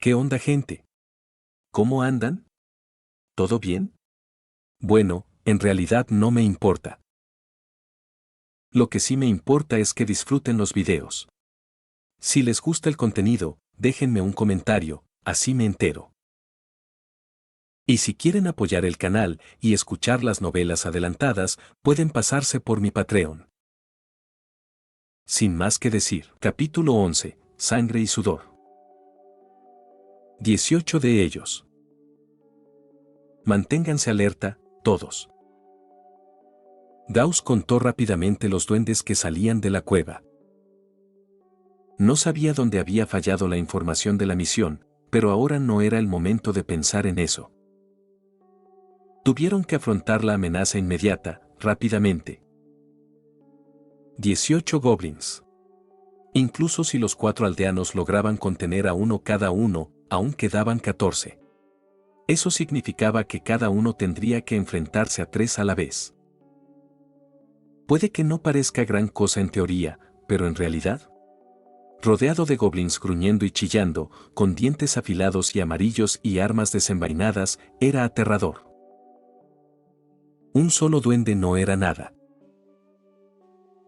¿Qué onda, gente? ¿Cómo andan? ¿Todo bien? Bueno, en realidad no me importa. Lo que sí me importa es que disfruten los videos. Si les gusta el contenido, déjenme un comentario, así me entero. Y si quieren apoyar el canal y escuchar las novelas adelantadas, pueden pasarse por mi Patreon. Sin más que decir, capítulo 11, Sangre y sudor. 18 de ellos. Manténganse alerta, todos. Gauss contó rápidamente los duendes que salían de la cueva. No sabía dónde había fallado la información de la misión, pero ahora no era el momento de pensar en eso. Tuvieron que afrontar la amenaza inmediata, rápidamente. 18 goblins. Incluso si los 4 aldeanos lograban contener a uno cada uno, aún quedaban 14. Eso significaba que cada uno tendría que enfrentarse a 3 a la vez. Puede que no parezca gran cosa en teoría, pero en realidad, rodeado de goblins gruñendo y chillando, con dientes afilados y amarillos y armas desenvainadas, era aterrador. Un solo duende no era nada.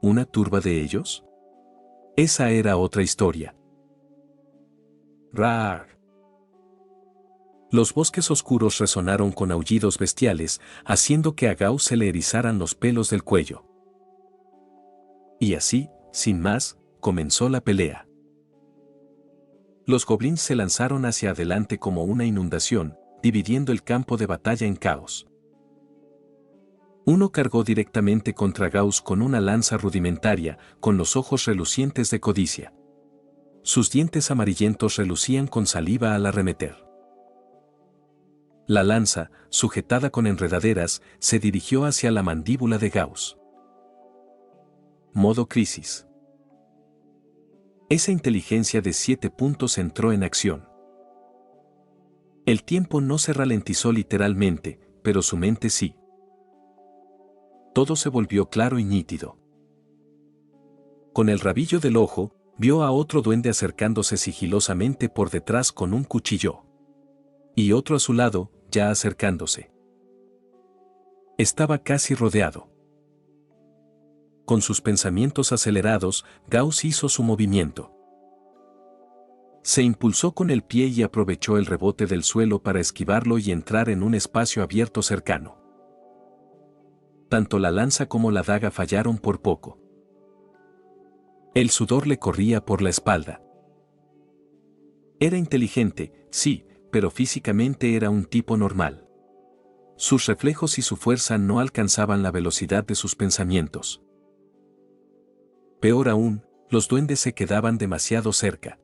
¿Una turba de ellos? Esa era otra historia. ¡Rar! Los bosques oscuros resonaron con aullidos bestiales, haciendo que a Gauss se le erizaran los pelos del cuello. Y así, sin más, comenzó la pelea. Los goblins se lanzaron hacia adelante como una inundación, dividiendo el campo de batalla en caos. Uno cargó directamente contra Gauss con una lanza rudimentaria, con los ojos relucientes de codicia. Sus dientes amarillentos relucían con saliva al arremeter. La lanza, sujetada con enredaderas, se dirigió hacia la mandíbula de Gauss. Modo crisis. Esa inteligencia de 7 puntos entró en acción. El tiempo no se ralentizó literalmente, pero su mente sí. Todo se volvió claro y nítido. Con el rabillo del ojo, vio a otro duende acercándose sigilosamente por detrás con un cuchillo. Y otro a su lado, ya acercándose. Estaba casi rodeado. Con sus pensamientos acelerados, Gauss hizo su movimiento. Se impulsó con el pie y aprovechó el rebote del suelo para esquivarlo y entrar en un espacio abierto cercano. Tanto la lanza como la daga fallaron por poco. El sudor le corría por la espalda. Era inteligente, sí, pero físicamente era un tipo normal. Sus reflejos y su fuerza no alcanzaban la velocidad de sus pensamientos. Peor aún, los duendes se quedaban demasiado cerca.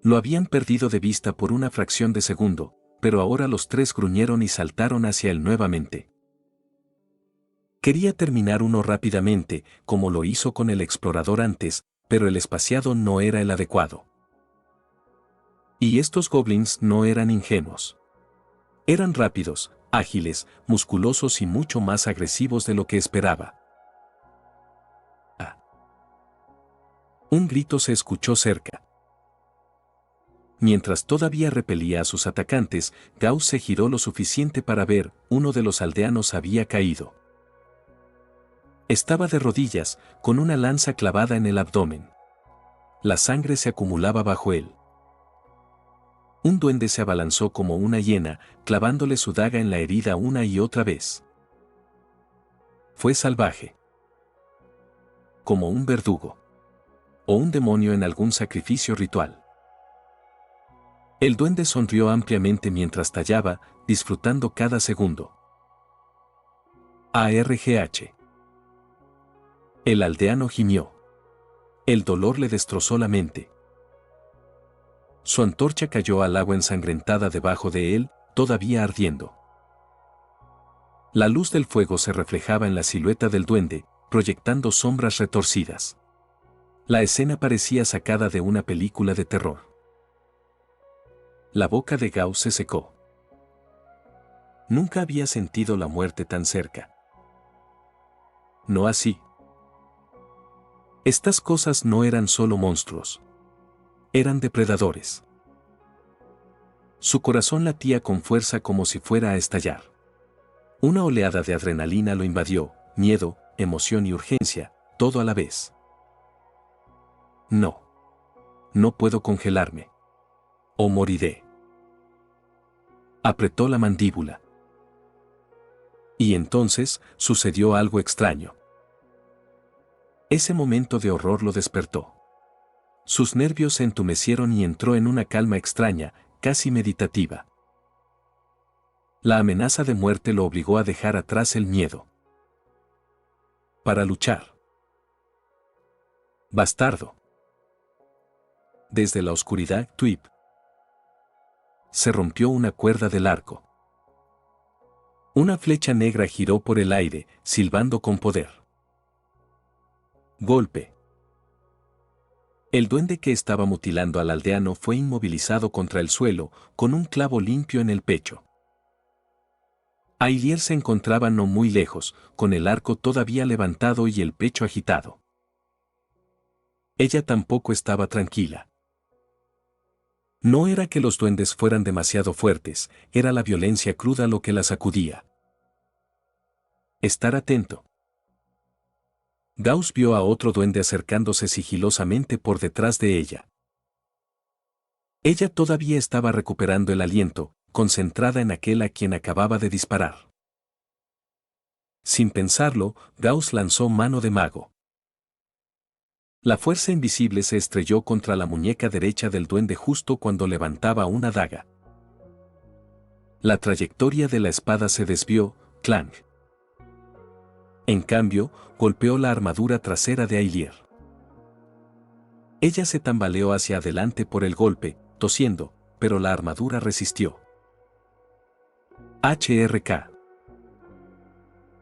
Lo habían perdido de vista por una fracción de segundo, pero ahora los 3 gruñeron y saltaron hacia él nuevamente. Quería terminar uno rápidamente, como lo hizo con el explorador antes, pero el espaciado no era el adecuado. Y estos goblins no eran ingenuos. Eran rápidos, ágiles, musculosos y mucho más agresivos de lo que esperaba. Un grito se escuchó cerca. Mientras todavía repelía a sus atacantes, Gauss se giró lo suficiente para ver, uno de los aldeanos había caído. Estaba de rodillas, con una lanza clavada en el abdomen. La sangre se acumulaba bajo él. Un duende se abalanzó como una hiena, clavándole su daga en la herida una y otra vez. Fue salvaje. Como un verdugo. O un demonio en algún sacrificio ritual. El duende sonrió ampliamente mientras tallaba, disfrutando cada segundo. ARGH. El aldeano gimió. El dolor le destrozó la mente. Su antorcha cayó al agua ensangrentada debajo de él, todavía ardiendo. La luz del fuego se reflejaba en la silueta del duende, proyectando sombras retorcidas. La escena parecía sacada de una película de terror. La boca de Gauss se secó. Nunca había sentido la muerte tan cerca. No así. Estas cosas no eran solo monstruos. Eran depredadores. Su corazón latía con fuerza como si fuera a estallar. Una oleada de adrenalina lo invadió, miedo, emoción y urgencia, todo a la vez. No. No puedo congelarme. O moriré. Apretó la mandíbula. Y entonces sucedió algo extraño. Ese momento de horror lo despertó. Sus nervios se entumecieron y entró en una calma extraña, casi meditativa. La amenaza de muerte lo obligó a dejar atrás el miedo. Para luchar. Bastardo. Desde la oscuridad, Twip. Se rompió una cuerda del arco. Una flecha negra giró por el aire, silbando con poder. Golpe. El duende que estaba mutilando al aldeano fue inmovilizado contra el suelo, con un clavo limpio en el pecho. Ailier se encontraba no muy lejos, con el arco todavía levantado y el pecho agitado. Ella tampoco estaba tranquila. No era que los duendes fueran demasiado fuertes, era la violencia cruda lo que la sacudía. Estar atento. Gauss vio a otro duende acercándose sigilosamente por detrás de ella. Ella todavía estaba recuperando el aliento, concentrada en aquel a quien acababa de disparar. Sin pensarlo, Gauss lanzó mano de mago. La fuerza invisible se estrelló contra la muñeca derecha del duende justo cuando levantaba una daga. La trayectoria de la espada se desvió, clang. En cambio, golpeó la armadura trasera de Ailier. Ella se tambaleó hacia adelante por el golpe, tosiendo, pero la armadura resistió. HRK.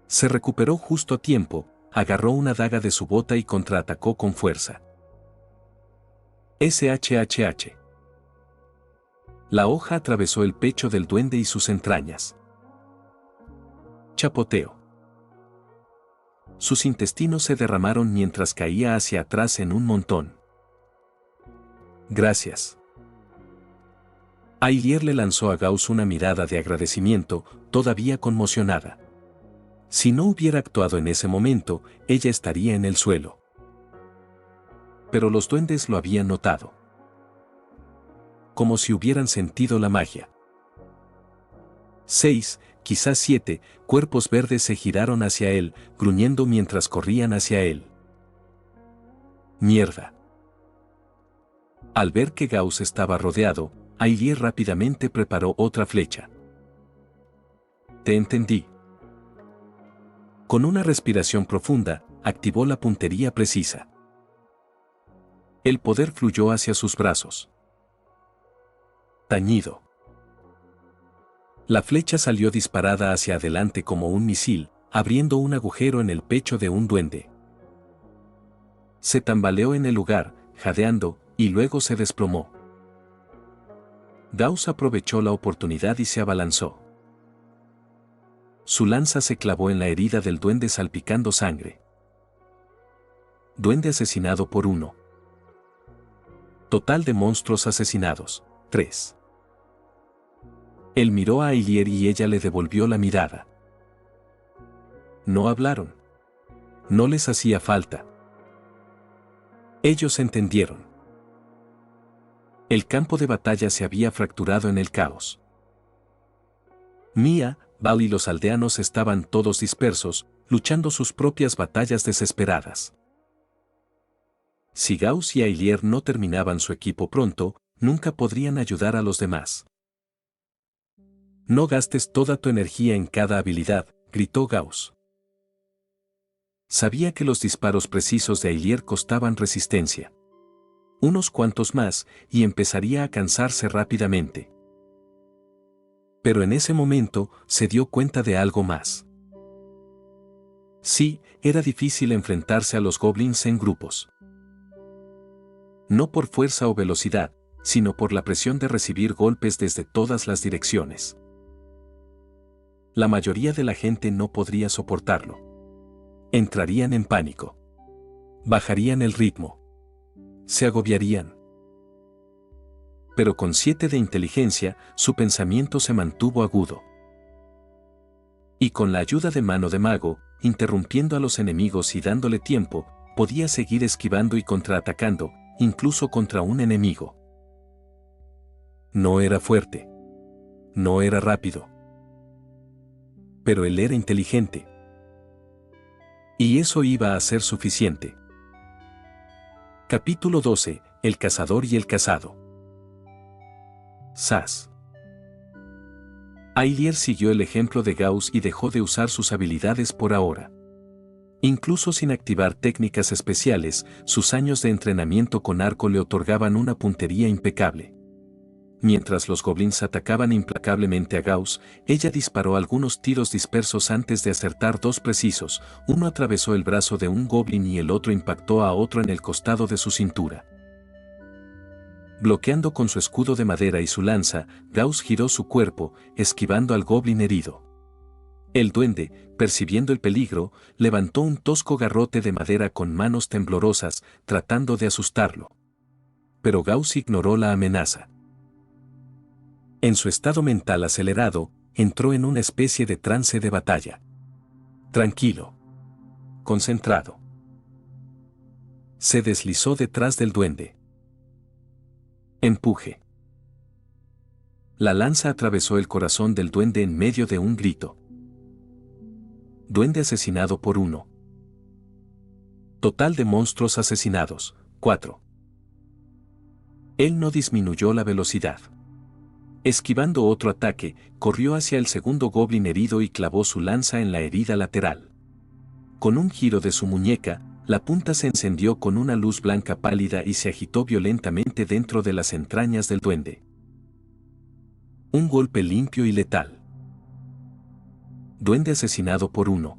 Se recuperó justo a tiempo, agarró una daga de su bota y contraatacó con fuerza. SHHH. La hoja atravesó el pecho del duende y sus entrañas. Chapoteo. Sus intestinos se derramaron mientras caía hacia atrás en un montón. Gracias. Ailier le lanzó a Gauss una mirada de agradecimiento, todavía conmocionada. Si no hubiera actuado en ese momento, ella estaría en el suelo. Pero los duendes lo habían notado. Como si hubieran sentido la magia. 6, quizás 7, cuerpos verdes se giraron hacia él, gruñendo mientras corrían hacia él. Mierda. Al ver que Gauss estaba rodeado, Ailier rápidamente preparó otra flecha. Te entendí. Con una respiración profunda, activó la puntería precisa. El poder fluyó hacia sus brazos. Tañido. La flecha salió disparada hacia adelante como un misil, abriendo un agujero en el pecho de un duende. Se tambaleó en el lugar, jadeando, y luego se desplomó. Gauss aprovechó la oportunidad y se abalanzó. Su lanza se clavó en la herida del duende salpicando sangre. Duende asesinado por 1. Total de monstruos asesinados, 3. Él miró a Ailier y ella le devolvió la mirada. No hablaron. No les hacía falta. Ellos entendieron. El campo de batalla se había fracturado en el caos. Mia, Val y los aldeanos estaban todos dispersos, luchando sus propias batallas desesperadas. Si Gauss y Ailier no terminaban su equipo pronto, nunca podrían ayudar a los demás. No gastes toda tu energía en cada habilidad, gritó Gauss. Sabía que los disparos precisos de Ailier costaban resistencia. Unos cuantos más, y empezaría a cansarse rápidamente. Pero en ese momento, se dio cuenta de algo más. Sí, era difícil enfrentarse a los goblins en grupos. No por fuerza o velocidad, sino por la presión de recibir golpes desde todas las direcciones. La mayoría de la gente no podría soportarlo. Entrarían en pánico. Bajarían el ritmo. Se agobiarían. Pero con 7 de inteligencia, su pensamiento se mantuvo agudo. Y con la ayuda de Mano de Mago, interrumpiendo a los enemigos y dándole tiempo, podía seguir esquivando y contraatacando, incluso contra un enemigo. No era fuerte. No era rápido. Pero él era inteligente. Y eso iba a ser suficiente. Capítulo 12. El cazador y el cazado. Zas. Ailier siguió el ejemplo de Gauss y dejó de usar sus habilidades por ahora. Incluso sin activar técnicas especiales, sus años de entrenamiento con arco le otorgaban una puntería impecable. Mientras los goblins atacaban implacablemente a Gauss, ella disparó algunos tiros dispersos antes de acertar 2 precisos, uno atravesó el brazo de un goblin y el otro impactó a otro en el costado de su cintura. Bloqueando con su escudo de madera y su lanza, Gauss giró su cuerpo, esquivando al goblin herido. El duende, percibiendo el peligro, levantó un tosco garrote de madera con manos temblorosas, tratando de asustarlo. Pero Gauss ignoró la amenaza. En su estado mental acelerado, entró en una especie de trance de batalla. Tranquilo. Concentrado. Se deslizó detrás del duende. Empuje. La lanza atravesó el corazón del duende en medio de un grito. Duende asesinado por 1. Total de monstruos asesinados, 4. Él no disminuyó la velocidad. Esquivando otro ataque, corrió hacia el segundo goblin herido y clavó su lanza en la herida lateral. Con un giro de su muñeca, la punta se encendió con una luz blanca pálida y se agitó violentamente dentro de las entrañas del duende. Un golpe limpio y letal. Duende asesinado por 1.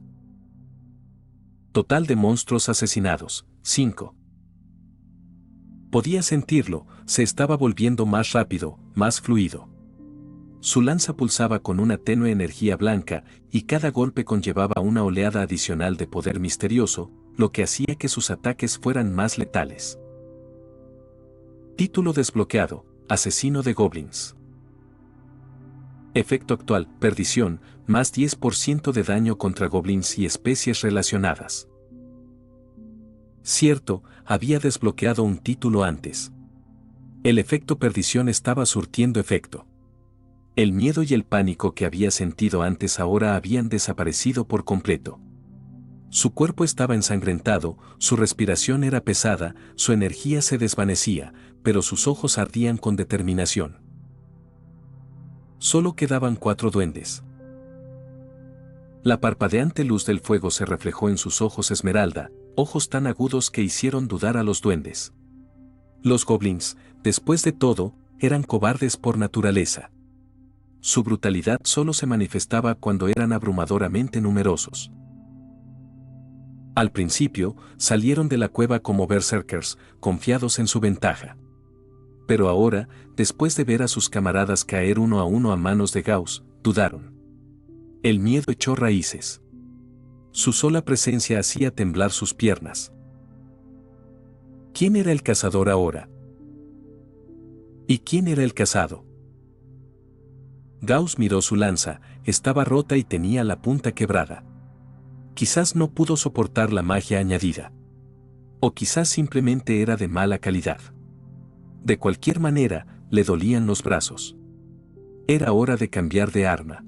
Total de monstruos asesinados, 5. Podía sentirlo, se estaba volviendo más rápido, más fluido. Su lanza pulsaba con una tenue energía blanca, y cada golpe conllevaba una oleada adicional de poder misterioso, lo que hacía que sus ataques fueran más letales. Título desbloqueado: Asesino de Goblins. Efecto actual: Perdición, más 10% de daño contra goblins y especies relacionadas. Cierto, había desbloqueado un título antes. El efecto perdición estaba surtiendo efecto. El miedo y el pánico que había sentido antes ahora habían desaparecido por completo. Su cuerpo estaba ensangrentado, su respiración era pesada, su energía se desvanecía, pero sus ojos ardían con determinación. Solo quedaban 4 duendes. La parpadeante luz del fuego se reflejó en sus ojos esmeralda, ojos tan agudos que hicieron dudar a los duendes. Los goblins, después de todo, eran cobardes por naturaleza. Su brutalidad solo se manifestaba cuando eran abrumadoramente numerosos. Al principio, salieron de la cueva como berserkers, confiados en su ventaja. Pero ahora, después de ver a sus camaradas caer uno a uno a manos de Gauss, dudaron. El miedo echó raíces. Su sola presencia hacía temblar sus piernas. ¿Quién era el cazador ahora? ¿Y quién era el cazado? Gauss miró su lanza, estaba rota y tenía la punta quebrada. Quizás no pudo soportar la magia añadida. O quizás simplemente era de mala calidad. De cualquier manera, le dolían los brazos. Era hora de cambiar de arma.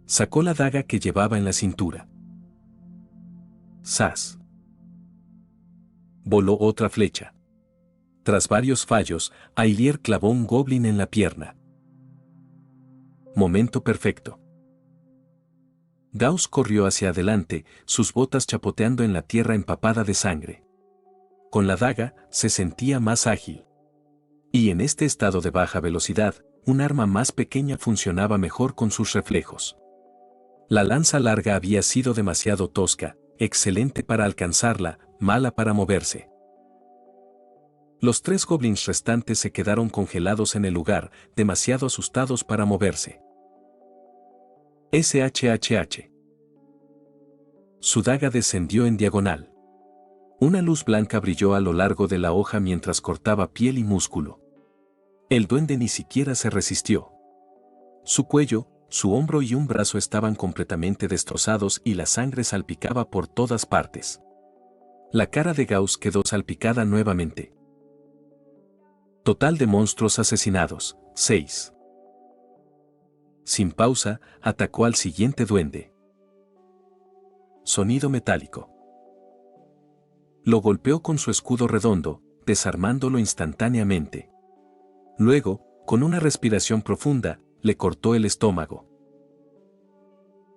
Sacó la daga que llevaba en la cintura. ¡Zas! Voló otra flecha. Tras varios fallos, Ailier clavó un goblin en la pierna. Momento perfecto. Gauss corrió hacia adelante, sus botas chapoteando en la tierra empapada de sangre. Con la daga, se sentía más ágil. Y en este estado de baja velocidad, un arma más pequeña funcionaba mejor con sus reflejos. La lanza larga había sido demasiado tosca, excelente para alcanzarla, mala para moverse. Los 3 goblins restantes se quedaron congelados en el lugar, demasiado asustados para moverse. SHHH. Su daga descendió en diagonal. Una luz blanca brilló a lo largo de la hoja mientras cortaba piel y músculo. El duende ni siquiera se resistió. Su cuello, su hombro y un brazo estaban completamente destrozados y la sangre salpicaba por todas partes. La cara de Gauss quedó salpicada nuevamente. Total de monstruos asesinados, 6. Sin pausa, atacó al siguiente duende. Sonido metálico. Lo golpeó con su escudo redondo, desarmándolo instantáneamente. Luego, con una respiración profunda, le cortó el estómago.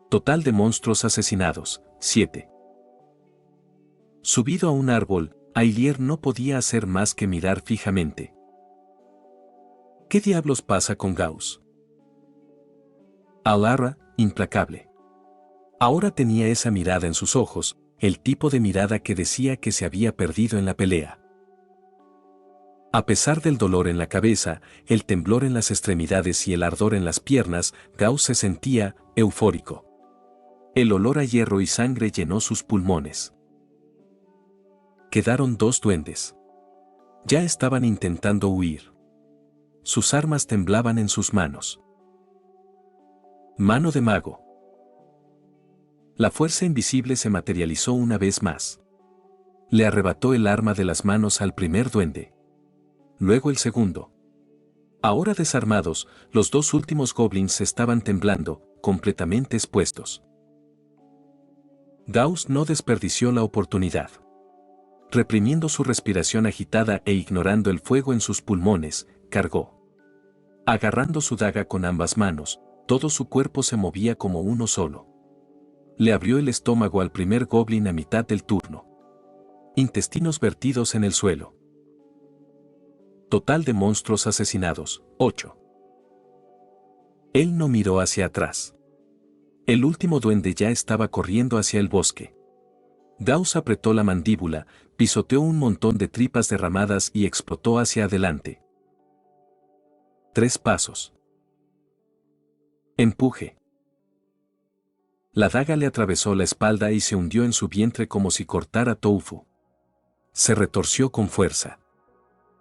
Total de monstruos asesinados, 7. Subido a un árbol, Ailier no podía hacer más que mirar fijamente. ¿Qué diablos pasa con Gauss? Alara, implacable. Ahora tenía esa mirada en sus ojos, el tipo de mirada que decía que se había perdido en la pelea. A pesar del dolor en la cabeza, el temblor en las extremidades y el ardor en las piernas, Gauss se sentía eufórico. El olor a hierro y sangre llenó sus pulmones. Quedaron 2 duendes. Ya estaban intentando huir. Sus armas temblaban en sus manos. Mano de mago. La fuerza invisible se materializó una vez más. Le arrebató el arma de las manos al primer duende. Luego el segundo. Ahora desarmados, los 2 últimos goblins estaban temblando, completamente expuestos. Gauss no desperdició la oportunidad. Reprimiendo su respiración agitada e ignorando el fuego en sus pulmones, cargó. Agarrando su daga con ambas manos, todo su cuerpo se movía como uno solo. Le abrió el estómago al primer goblin a mitad del turno. Intestinos vertidos en el suelo. Total de monstruos asesinados, 8. Él no miró hacia atrás. El último duende ya estaba corriendo hacia el bosque. Gauss apretó la mandíbula, pisoteó un montón de tripas derramadas y explotó hacia adelante. 3 pasos. Empuje. La daga le atravesó la espalda y se hundió en su vientre como si cortara tofu. Se retorció con fuerza.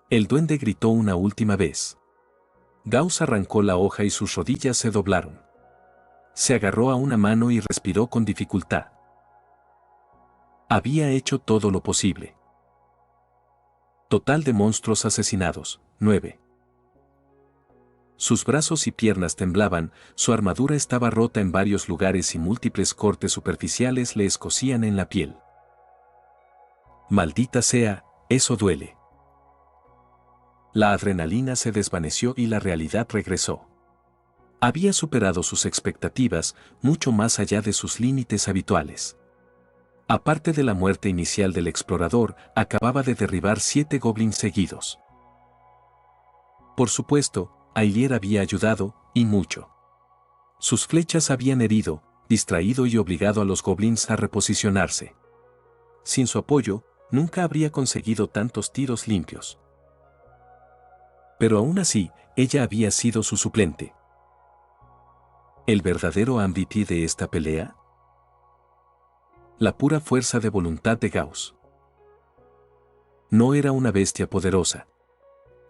El duende gritó una última vez. Gauss arrancó la hoja y sus rodillas se doblaron. Se agarró a una mano y respiró con dificultad. Había hecho todo lo posible. Total de monstruos asesinados, 9. Sus brazos y piernas temblaban, su armadura estaba rota en varios lugares y múltiples cortes superficiales le escocían en la piel. Maldita sea, eso duele. La adrenalina se desvaneció y la realidad regresó. Había superado sus expectativas, mucho más allá de sus límites habituales. Aparte de la muerte inicial del explorador, acababa de derribar 7 goblins seguidos. Por supuesto, Ailier había ayudado, y mucho. Sus flechas habían herido, distraído y obligado a los goblins a reposicionarse. Sin su apoyo, nunca habría conseguido tantos tiros limpios. Pero aún así, ella había sido su suplente. ¿El verdadero MVP de esta pelea? La pura fuerza de voluntad de Gauss. No era una bestia poderosa.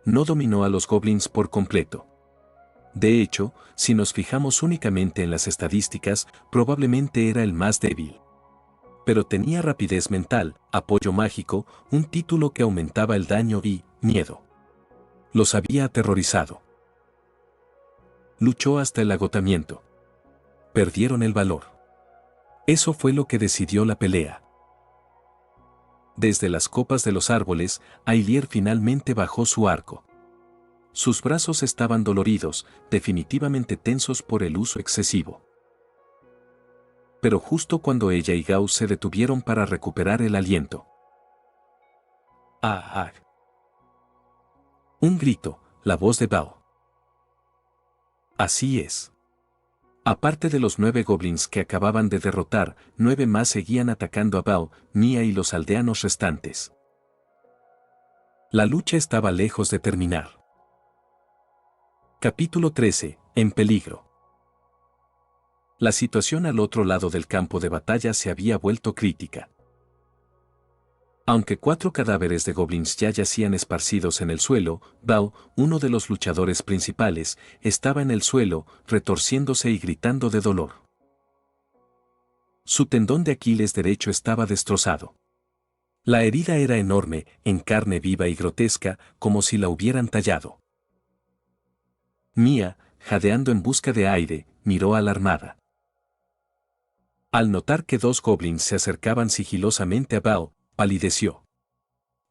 No dominó a los goblins por completo. De hecho, si nos fijamos únicamente en las estadísticas, probablemente era el más débil. Pero tenía rapidez mental, apoyo mágico, un título que aumentaba el daño y miedo. Los había aterrorizado. Luchó hasta el agotamiento. Perdieron el valor. Eso fue lo que decidió la pelea. Desde las copas de los árboles, Ailier finalmente bajó su arco. Sus brazos estaban doloridos, definitivamente tensos por el uso excesivo. Pero justo cuando ella y Gauss se detuvieron para recuperar el aliento. ¡Ah! Un grito, la voz de Bao. Así es. Aparte de los 9 goblins que acababan de derrotar, 9 más seguían atacando a Bao, Mia y los aldeanos restantes. La lucha estaba lejos de terminar. Capítulo 13. En peligro. La situación al otro lado del campo de batalla se había vuelto crítica. Aunque 4 cadáveres de goblins ya yacían esparcidos en el suelo, Bao, uno de los luchadores principales, estaba en el suelo, retorciéndose y gritando de dolor. Su tendón de Aquiles derecho estaba destrozado. La herida era enorme, en carne viva y grotesca, como si la hubieran tallado. Mia, jadeando en busca de aire, miró alarmada. Al notar que 2 goblins se acercaban sigilosamente a Bao, palideció.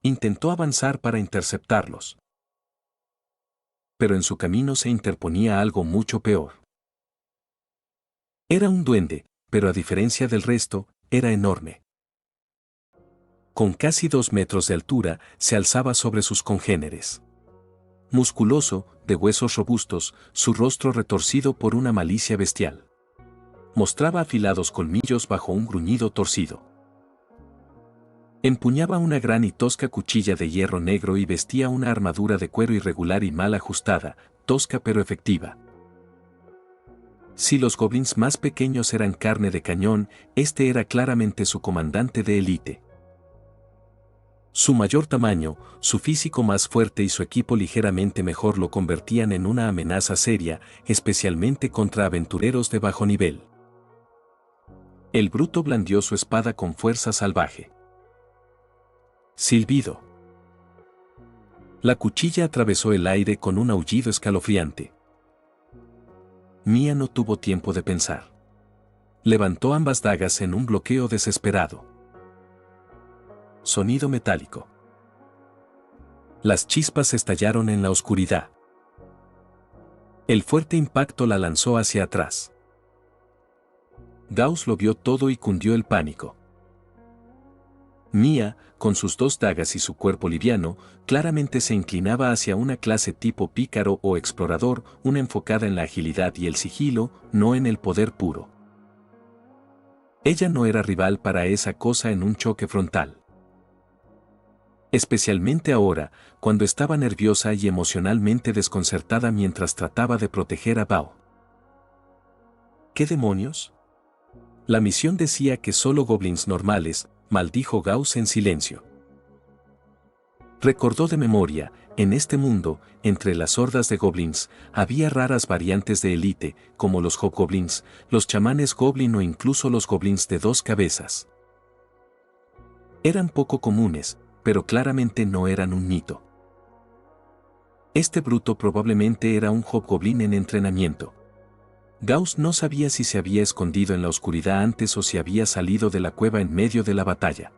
Intentó avanzar para interceptarlos. Pero en su camino se interponía algo mucho peor. Era un duende, pero a diferencia del resto, era enorme. Con casi 2 metros de altura, se alzaba sobre sus congéneres. Musculoso, de huesos robustos, su rostro retorcido por una malicia bestial. Mostraba afilados colmillos bajo un gruñido torcido. Empuñaba una gran y tosca cuchilla de hierro negro y vestía una armadura de cuero irregular y mal ajustada, tosca pero efectiva. Si los goblins más pequeños eran carne de cañón, este era claramente su comandante de élite. Su mayor tamaño, su físico más fuerte y su equipo ligeramente mejor lo convertían en una amenaza seria, especialmente contra aventureros de bajo nivel. El bruto blandió su espada con fuerza salvaje. Silbido. La cuchilla atravesó el aire con un aullido escalofriante. Mia no tuvo tiempo de pensar. Levantó ambas dagas en un bloqueo desesperado. Sonido metálico. Las chispas estallaron en la oscuridad. El fuerte impacto la lanzó hacia atrás. Gauss lo vio todo y cundió el pánico. Mia, con sus 2 dagas y su cuerpo liviano, claramente se inclinaba hacia una clase tipo pícaro o explorador, una enfocada en la agilidad y el sigilo, no en el poder puro. Ella no era rival para esa cosa en un choque frontal. Especialmente ahora, cuando estaba nerviosa y emocionalmente desconcertada mientras trataba de proteger a Bao. ¿Qué demonios? La misión decía que solo goblins normales, maldijo Gauss en silencio. Recordó de memoria, en este mundo, entre las hordas de goblins, había raras variantes de élite, como los hobgoblins, los chamanes goblin o incluso los goblins de 2 cabezas. Eran poco comunes, pero claramente no eran un mito. Este bruto probablemente era un hobgoblin en entrenamiento. Gauss no sabía si se había escondido en la oscuridad antes o si había salido de la cueva en medio de la batalla.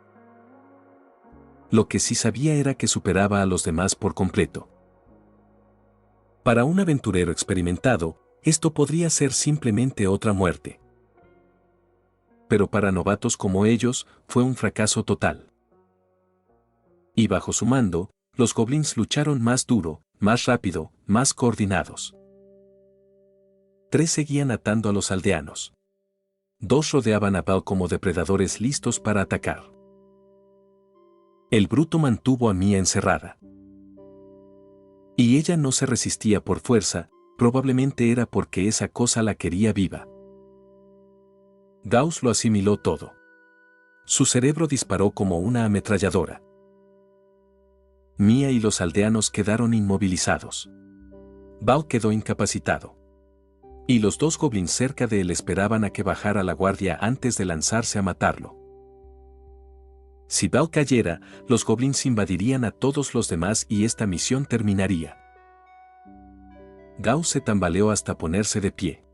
Lo que sí sabía era que superaba a los demás por completo. Para un aventurero experimentado, esto podría ser simplemente otra muerte. Pero para novatos como ellos, fue un fracaso total. Y bajo su mando, los goblins lucharon más duro, más rápido, más coordinados. 3 seguían atando a los aldeanos. 2 rodeaban a Bao como depredadores listos para atacar. El bruto mantuvo a Mia encerrada. Y ella no se resistía por fuerza, probablemente era porque esa cosa la quería viva. Gauss lo asimiló todo. Su cerebro disparó como una ametralladora. Mia y los aldeanos quedaron inmovilizados. Bao quedó incapacitado. Y los 2 goblins cerca de él esperaban a que bajara la guardia antes de lanzarse a matarlo. Si Bao cayera, los goblins invadirían a todos los demás y esta misión terminaría. Gauss se tambaleó hasta ponerse de pie.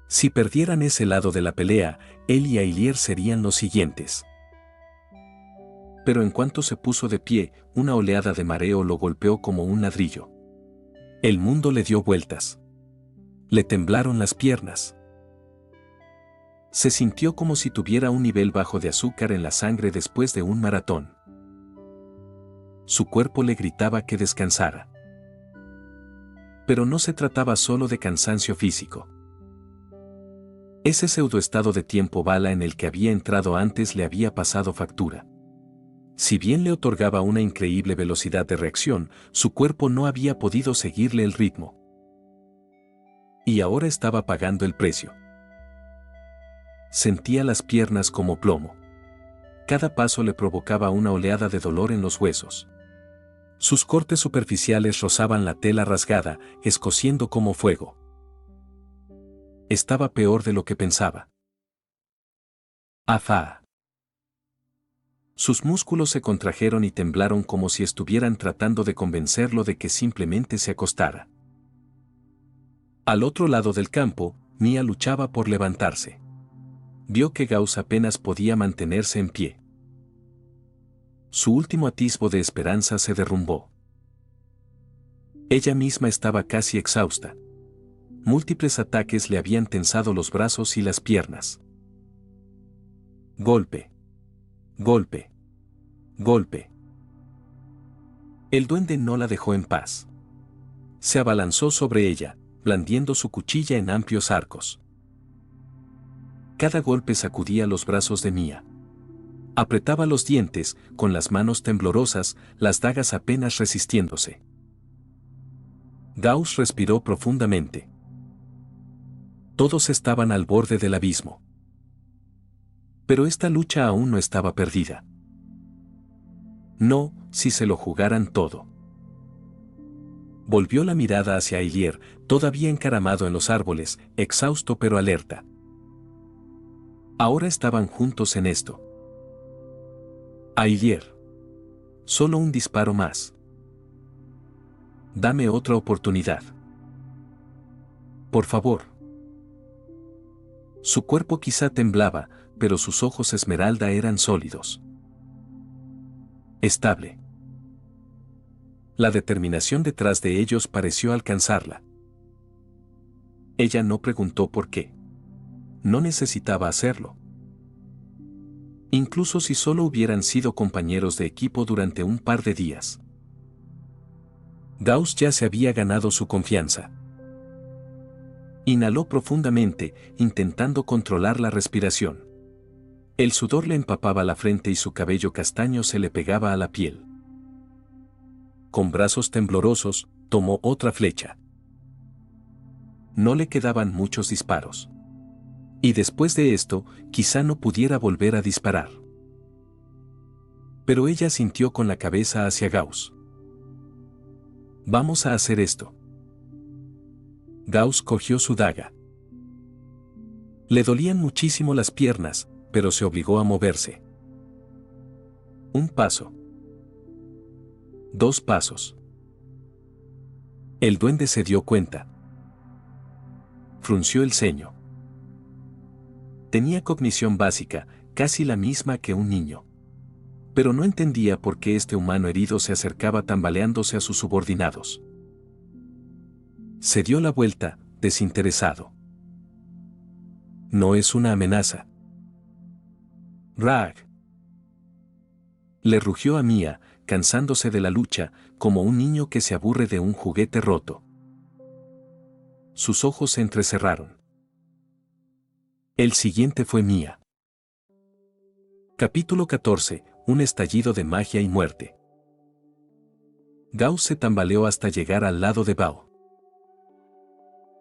Si perdieran ese lado de la pelea, él y Ailier serían los siguientes. Pero en cuanto se puso de pie, una oleada de mareo lo golpeó como un ladrillo. El mundo le dio vueltas. Le temblaron las piernas. Se sintió como si tuviera un nivel bajo de azúcar en la sangre después de un maratón. Su cuerpo le gritaba que descansara. Pero no se trataba solo de cansancio físico. Ese pseudoestado de tiempo bala en el que había entrado antes le había pasado factura. Si bien le otorgaba una increíble velocidad de reacción, su cuerpo no había podido seguirle el ritmo. Y ahora estaba pagando el precio. Sentía las piernas como plomo. Cada paso le provocaba una oleada de dolor en los huesos. Sus cortes superficiales rozaban la tela rasgada, escociendo como fuego. Estaba peor de lo que pensaba. ¡Afá! Sus músculos se contrajeron y temblaron como si estuvieran tratando de convencerlo de que simplemente se acostara. Al otro lado del campo, Mia luchaba por levantarse. Vio que Gauss apenas podía mantenerse en pie. Su último atisbo de esperanza se derrumbó. Ella misma estaba casi exhausta. Múltiples ataques le habían tensado los brazos y las piernas. Golpe. Golpe. Golpe. El duende no la dejó en paz. Se abalanzó sobre ella, blandiendo su cuchilla en amplios arcos. Cada golpe sacudía los brazos de Mia. Apretaba los dientes, con las manos temblorosas, las dagas apenas resistiéndose. Gauss respiró profundamente. Todos estaban al borde del abismo. Pero esta lucha aún no estaba perdida. No, si se lo jugaran todo. Volvió la mirada hacia Ailier, todavía encaramado en los árboles, exhausto pero alerta. Ahora estaban juntos en esto. Ailier. Solo un disparo más. Dame otra oportunidad. Por favor. Su cuerpo quizá temblaba, pero sus ojos esmeralda eran sólidos. Estable. La determinación detrás de ellos pareció alcanzarla. Ella no preguntó por qué. No necesitaba hacerlo. Incluso si solo hubieran sido compañeros de equipo durante un par de días. Gauss ya se había ganado su confianza. Inhaló profundamente, intentando controlar la respiración. El sudor le empapaba la frente y su cabello castaño se le pegaba a la piel. Con brazos temblorosos, tomó otra flecha. No le quedaban muchos disparos. Y después de esto, quizá no pudiera volver a disparar. Pero ella sintió con la cabeza hacia Gauss. Vamos a hacer esto. Gauss cogió su daga. Le dolían muchísimo las piernas, pero se obligó a moverse. Un paso. 2 pasos. El duende se dio cuenta. Frunció el ceño. Tenía cognición básica, casi la misma que un niño. Pero no entendía por qué este humano herido se acercaba tambaleándose a sus subordinados. Se dio la vuelta, desinteresado. No es una amenaza. Rag. Le rugió a Mia, cansándose de la lucha, como un niño que se aburre de un juguete roto. Sus ojos se entrecerraron. El siguiente fue Mia. Capítulo 14. Un estallido de magia y muerte. Gauss se tambaleó hasta llegar al lado de Bao.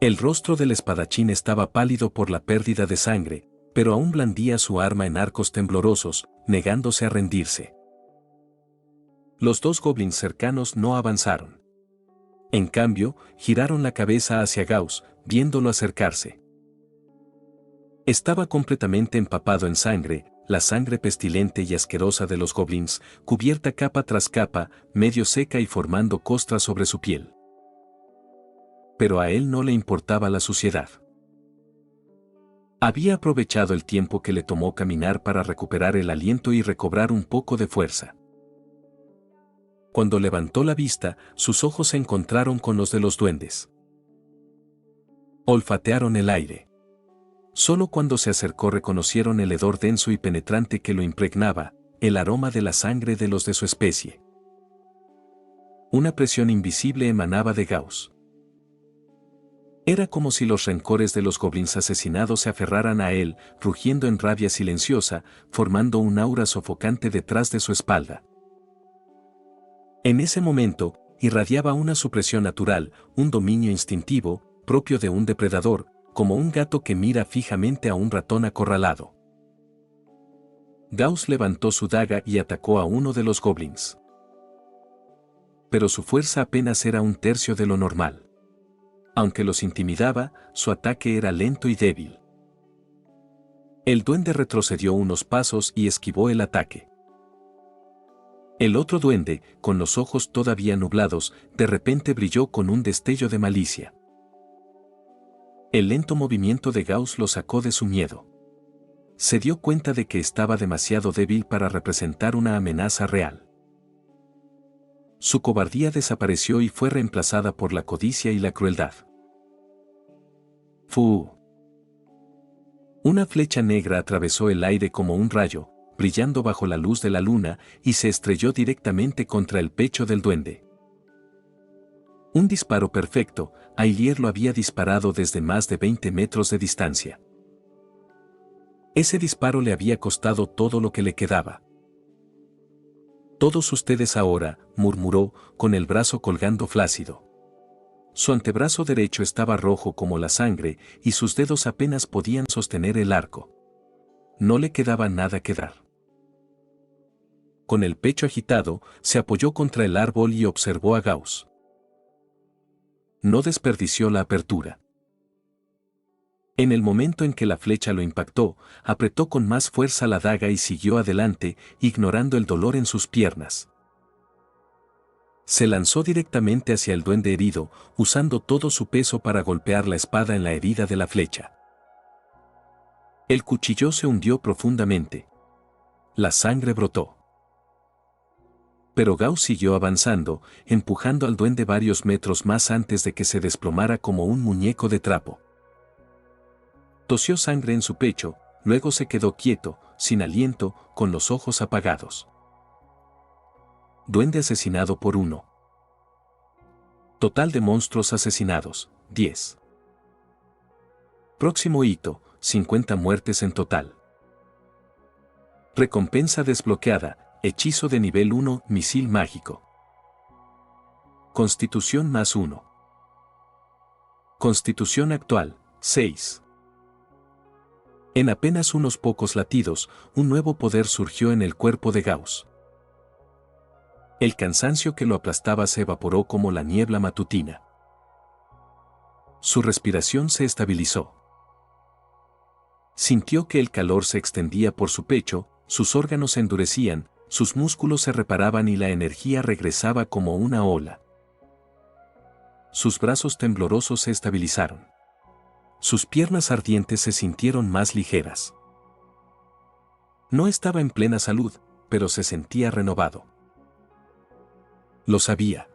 El rostro del espadachín estaba pálido por la pérdida de sangre, pero aún blandía su arma en arcos temblorosos, negándose a rendirse. Los 2 goblins cercanos no avanzaron. En cambio, giraron la cabeza hacia Gauss, viéndolo acercarse. Estaba completamente empapado en sangre, la sangre pestilente y asquerosa de los goblins, cubierta capa tras capa, medio seca y formando costras sobre su piel. Pero a él no le importaba la suciedad. Había aprovechado el tiempo que le tomó caminar para recuperar el aliento y recobrar un poco de fuerza. Cuando levantó la vista, sus ojos se encontraron con los de los duendes. Olfatearon el aire. Solo cuando se acercó reconocieron el hedor denso y penetrante que lo impregnaba, el aroma de la sangre de los de su especie. Una presión invisible emanaba de Gauss. Era como si los rencores de los goblins asesinados se aferraran a él, rugiendo en rabia silenciosa, formando un aura sofocante detrás de su espalda. En ese momento, irradiaba una supresión natural, un dominio instintivo, propio de un depredador, como un gato que mira fijamente a un ratón acorralado. Gauss levantó su daga y atacó a uno de los goblins. Pero su fuerza apenas era un tercio de lo normal. Aunque los intimidaba, su ataque era lento y débil. El duende retrocedió unos pasos y esquivó el ataque. El otro duende, con los ojos todavía nublados, de repente brilló con un destello de malicia. El lento movimiento de Gauss lo sacó de su miedo. Se dio cuenta de que estaba demasiado débil para representar una amenaza real. Su cobardía desapareció y fue reemplazada por la codicia y la crueldad. ¡Fu! Una flecha negra atravesó el aire como un rayo, brillando bajo la luz de la luna, y se estrelló directamente contra el pecho del duende. Un disparo perfecto, Ailier lo había disparado desde más de 20 metros de distancia. Ese disparo le había costado todo lo que le quedaba. «Todos ustedes ahora», murmuró, con el brazo colgando flácido. Su antebrazo derecho estaba rojo como la sangre, y sus dedos apenas podían sostener el arco. No le quedaba nada que dar. Con el pecho agitado, se apoyó contra el árbol y observó a Gauss. No desperdició la apertura. En el momento en que la flecha lo impactó, apretó con más fuerza la daga y siguió adelante, ignorando el dolor en sus piernas. Se lanzó directamente hacia el duende herido, usando todo su peso para golpear la espada en la herida de la flecha. El cuchillo se hundió profundamente. La sangre brotó. Pero Gauss siguió avanzando, empujando al duende varios metros más antes de que se desplomara como un muñeco de trapo. Tosió sangre en su pecho, luego se quedó quieto, sin aliento, con los ojos apagados. Duende asesinado por 1. Total de monstruos asesinados, 10. Próximo hito, 50 muertes en total. Recompensa desbloqueada, hechizo de nivel 1, misil mágico. Constitución +1. Constitución actual, 6. En apenas unos pocos latidos, un nuevo poder surgió en el cuerpo de Gauss. El cansancio que lo aplastaba se evaporó como la niebla matutina. Su respiración se estabilizó. Sintió que el calor se extendía por su pecho, sus órganos se endurecían, sus músculos se reparaban y la energía regresaba como una ola. Sus brazos temblorosos se estabilizaron. Sus piernas ardientes se sintieron más ligeras. No estaba en plena salud, pero se sentía renovado. Lo sabía.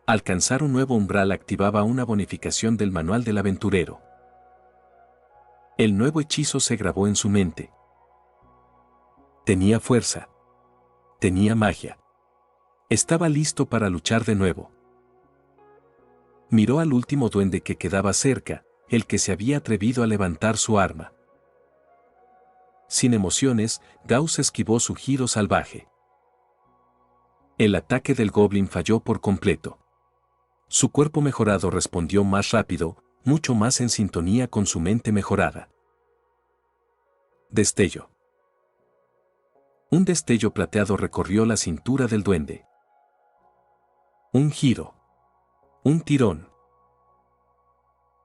Alcanzar un nuevo umbral activaba una bonificación del manual del aventurero. El nuevo hechizo se grabó en su mente. Tenía fuerza. Tenía magia. Estaba listo para luchar de nuevo. Miró al último duende que quedaba cerca, el que se había atrevido a levantar su arma. Sin emociones, Gauss esquivó su giro salvaje. El ataque del goblin falló por completo. Su cuerpo mejorado respondió más rápido, mucho más en sintonía con su mente mejorada. Destello. Un destello plateado recorrió la cintura del duende. Un giro. Un tirón.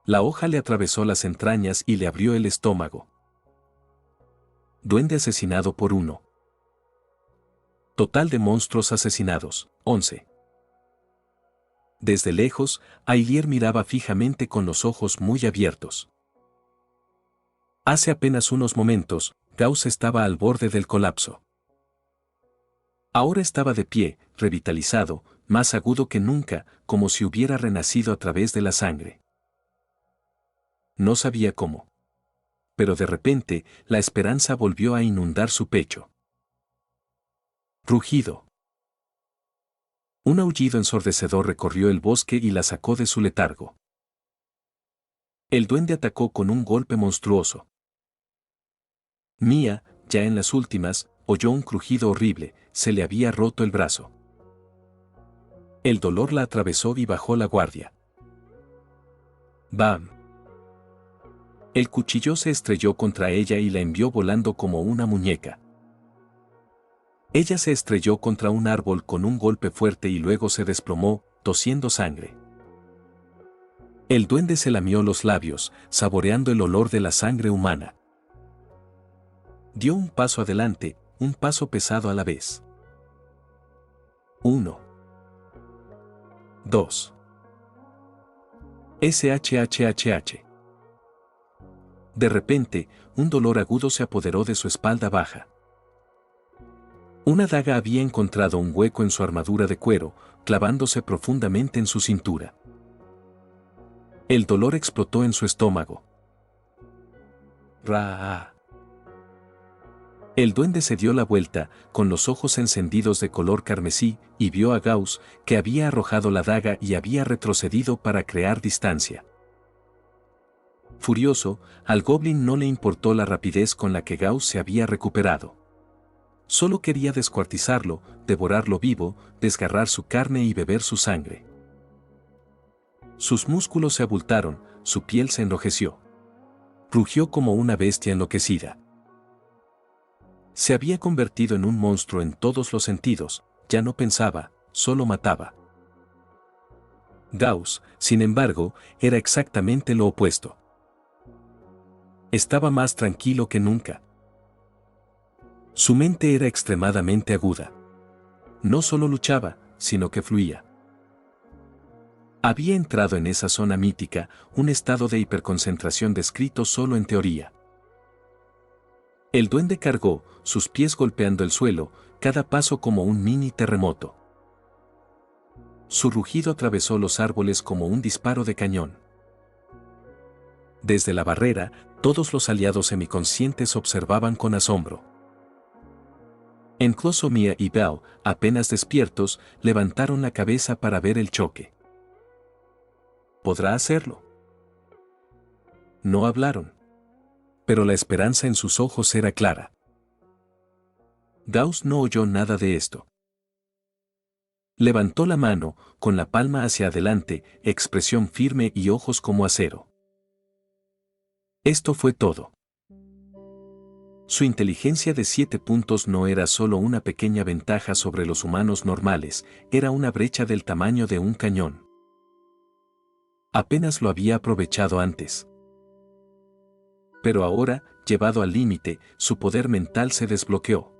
La hoja le atravesó las entrañas y le abrió el estómago. Duende asesinado por 1. Total de monstruos asesinados, 11. Desde lejos, Ailier miraba fijamente con los ojos muy abiertos. Hace apenas unos momentos, Gauss estaba al borde del colapso. Ahora estaba de pie, revitalizado, más agudo que nunca, como si hubiera renacido a través de la sangre. No sabía cómo. Pero de repente, la esperanza volvió a inundar su pecho. Rugido. Un aullido ensordecedor recorrió el bosque y la sacó de su letargo. El duende atacó con un golpe monstruoso. Mia, ya en las últimas, oyó un crujido horrible, se le había roto el brazo. El dolor la atravesó y bajó la guardia. ¡Bam! El cuchillo se estrelló contra ella y la envió volando como una muñeca. Ella se estrelló contra un árbol con un golpe fuerte y luego se desplomó, tosiendo sangre. El duende se lamió los labios, saboreando el olor de la sangre humana. Dio un paso adelante, un paso pesado a la vez. 1, 2. SHHHH. De repente, un dolor agudo se apoderó de su espalda baja. Una daga había encontrado un hueco en su armadura de cuero, clavándose profundamente en su cintura. El dolor explotó en su estómago. ¡Ra! El duende se dio la vuelta, con los ojos encendidos de color carmesí, y vio a Gauss, que había arrojado la daga y había retrocedido para crear distancia. Furioso, al goblin no le importó la rapidez con la que Gauss se había recuperado. Solo quería descuartizarlo, devorarlo vivo, desgarrar su carne y beber su sangre. Sus músculos se abultaron, su piel se enrojeció. Rugió como una bestia enloquecida. Se había convertido en un monstruo en todos los sentidos, ya no pensaba, solo mataba. Gauss, sin embargo, era exactamente lo opuesto. Estaba más tranquilo que nunca. Su mente era extremadamente aguda. No solo luchaba, sino que fluía. Había entrado en esa zona mítica, un estado de hiperconcentración descrito solo en teoría. El duende cargó, sus pies golpeando el suelo, cada paso como un mini terremoto. Su rugido atravesó los árboles como un disparo de cañón. Desde la barrera, todos los aliados semiconscientes observaban con asombro. En Closomia y Bell, apenas despiertos, levantaron la cabeza para ver el choque. ¿Podrá hacerlo? No hablaron. Pero la esperanza en sus ojos era clara. Gauss no oyó nada de esto. Levantó la mano, con la palma hacia adelante, expresión firme y ojos como acero. Esto fue todo. Su inteligencia de 7 puntos no era solo una pequeña ventaja sobre los humanos normales, era una brecha del tamaño de un cañón. Apenas lo había aprovechado antes. Pero ahora, llevado al límite, su poder mental se desbloqueó.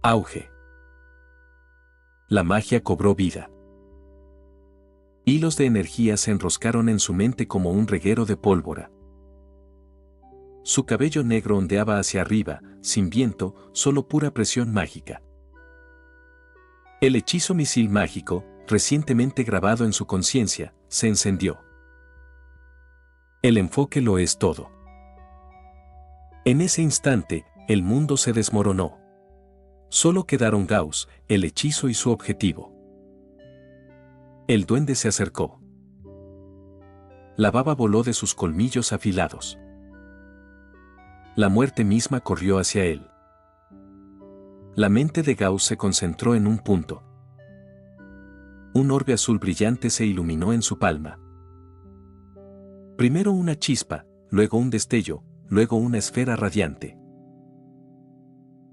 Auge. La magia cobró vida. Hilos de energía se enroscaron en su mente como un reguero de pólvora. Su cabello negro ondeaba hacia arriba, sin viento, solo pura presión mágica. El hechizo misil mágico, recientemente grabado en su conciencia, se encendió. El enfoque lo es todo. En ese instante, el mundo se desmoronó. Solo quedaron Gauss, el hechizo y su objetivo. El duende se acercó. La baba voló de sus colmillos afilados. La muerte misma corrió hacia él. La mente de Gauss se concentró en un punto. Un orbe azul brillante se iluminó en su palma. Primero una chispa, luego un destello, luego una esfera radiante.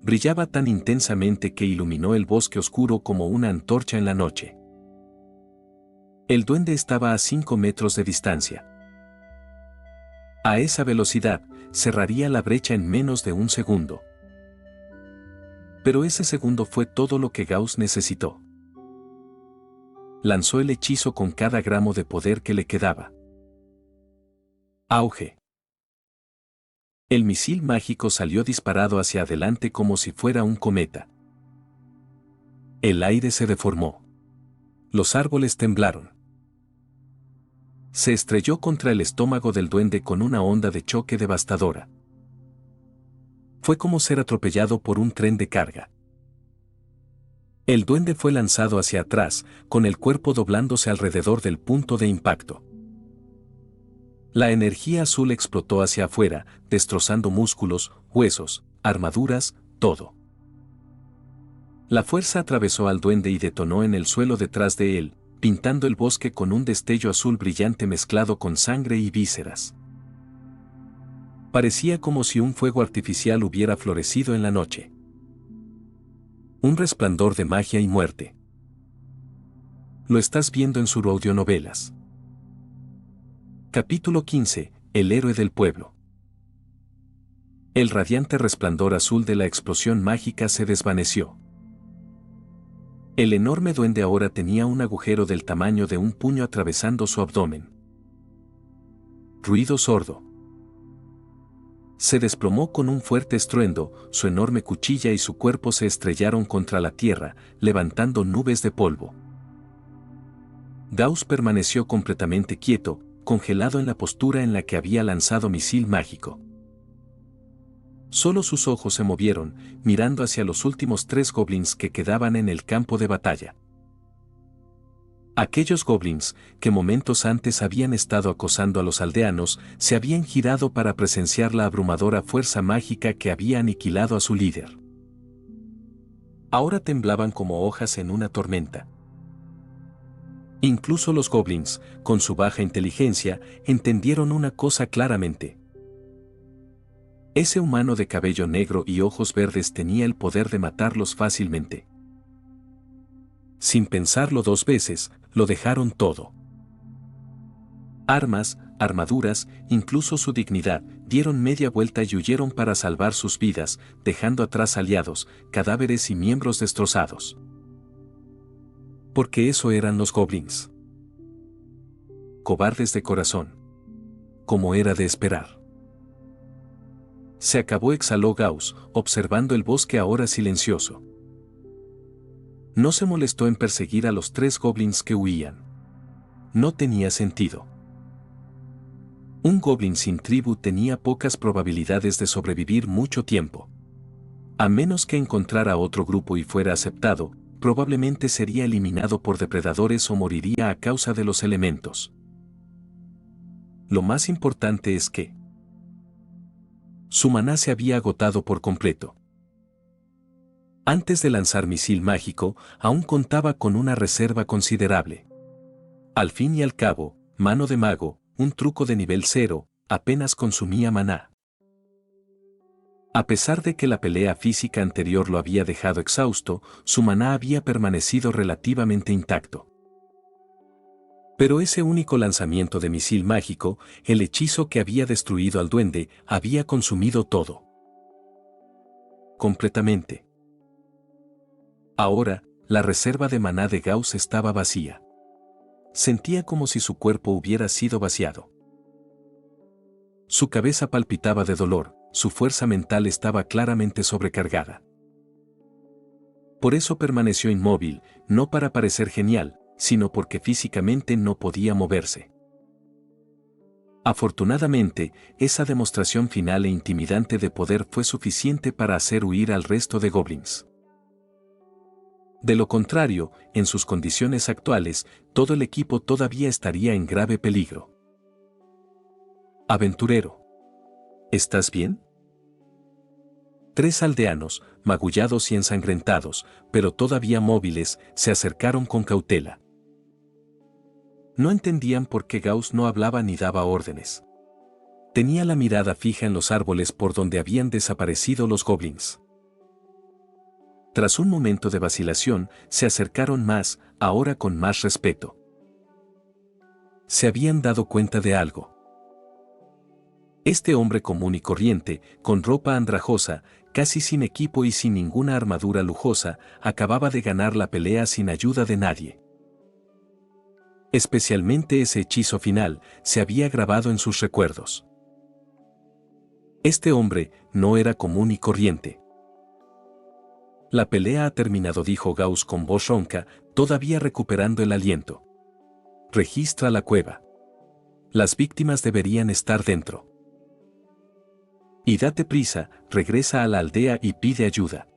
Brillaba tan intensamente que iluminó el bosque oscuro como una antorcha en la noche. El duende estaba a 5 metros de distancia. A esa velocidad, cerraría la brecha en menos de un segundo. Pero ese segundo fue todo lo que Gauss necesitó. Lanzó el hechizo con cada gramo de poder que le quedaba. Auge. El misil mágico salió disparado hacia adelante como si fuera un cometa. El aire se deformó. Los árboles temblaron. Se estrelló contra el estómago del duende con una onda de choque devastadora. Fue como ser atropellado por un tren de carga. El duende fue lanzado hacia atrás, con el cuerpo doblándose alrededor del punto de impacto. La energía azul explotó hacia afuera, destrozando músculos, huesos, armaduras, todo. La fuerza atravesó al duende y detonó en el suelo detrás de él, pintando el bosque con un destello azul brillante mezclado con sangre y vísceras. Parecía como si un fuego artificial hubiera florecido en la noche. Un resplandor de magia y muerte. Lo estás viendo en sus audionovelas. Capítulo 15. El héroe del pueblo. El radiante resplandor azul de la explosión mágica se desvaneció. El enorme duende ahora tenía un agujero del tamaño de un puño atravesando su abdomen. Ruido sordo. Se desplomó con un fuerte estruendo, su enorme cuchilla y su cuerpo se estrellaron contra la tierra, levantando nubes de polvo. Gauss permaneció completamente quieto, congelado en la postura en la que había lanzado misil mágico. Solo sus ojos se movieron, mirando hacia los últimos 3 goblins que quedaban en el campo de batalla. Aquellos goblins, que momentos antes habían estado acosando a los aldeanos, se habían girado para presenciar la abrumadora fuerza mágica que había aniquilado a su líder. Ahora temblaban como hojas en una tormenta. Incluso los goblins, con su baja inteligencia, entendieron una cosa claramente. Ese humano de cabello negro y ojos verdes tenía el poder de matarlos fácilmente. Sin pensarlo 2 veces, lo dejaron todo. Armas, armaduras, incluso su dignidad, dieron media vuelta y huyeron para salvar sus vidas, dejando atrás aliados, cadáveres y miembros destrozados. Porque eso eran los goblins. Cobardes de corazón. Como era de esperar. Se acabó, exhaló Gauss, observando el bosque ahora silencioso. No se molestó en perseguir a los 3 goblins que huían. No tenía sentido. Un goblin sin tribu tenía pocas probabilidades de sobrevivir mucho tiempo. A menos que encontrara otro grupo y fuera aceptado, probablemente sería eliminado por depredadores o moriría a causa de los elementos. Lo más importante es que su maná se había agotado por completo. Antes de lanzar misil mágico, aún contaba con una reserva considerable. Al fin y al cabo, mano de mago, un truco de nivel 0, apenas consumía maná. A pesar de que la pelea física anterior lo había dejado exhausto, su maná había permanecido relativamente intacto. Pero ese único lanzamiento de misil mágico, el hechizo que había destruido al duende, había consumido todo. Completamente. Ahora, la reserva de maná de Gauss estaba vacía. Sentía como si su cuerpo hubiera sido vaciado. Su cabeza palpitaba de dolor, su fuerza mental estaba claramente sobrecargada. Por eso permaneció inmóvil, no para parecer genial, sino porque físicamente no podía moverse. Afortunadamente, esa demostración final e intimidante de poder fue suficiente para hacer huir al resto de goblins. De lo contrario, en sus condiciones actuales, todo el equipo todavía estaría en grave peligro. Aventurero. ¿Estás bien? 3 aldeanos, magullados y ensangrentados, pero todavía móviles, se acercaron con cautela. No entendían por qué Gauss no hablaba ni daba órdenes. Tenía la mirada fija en los árboles por donde habían desaparecido los goblins. Tras un momento de vacilación, se acercaron más, ahora con más respeto. Se habían dado cuenta de algo. Este hombre común y corriente, con ropa andrajosa, casi sin equipo y sin ninguna armadura lujosa, acababa de ganar la pelea sin ayuda de nadie. Especialmente ese hechizo final, se había grabado en sus recuerdos. Este hombre no era común y corriente. La pelea ha terminado, dijo Gauss con voz ronca, todavía recuperando el aliento. Registra la cueva. Las víctimas deberían estar dentro. Y date prisa, regresa a la aldea y pide ayuda.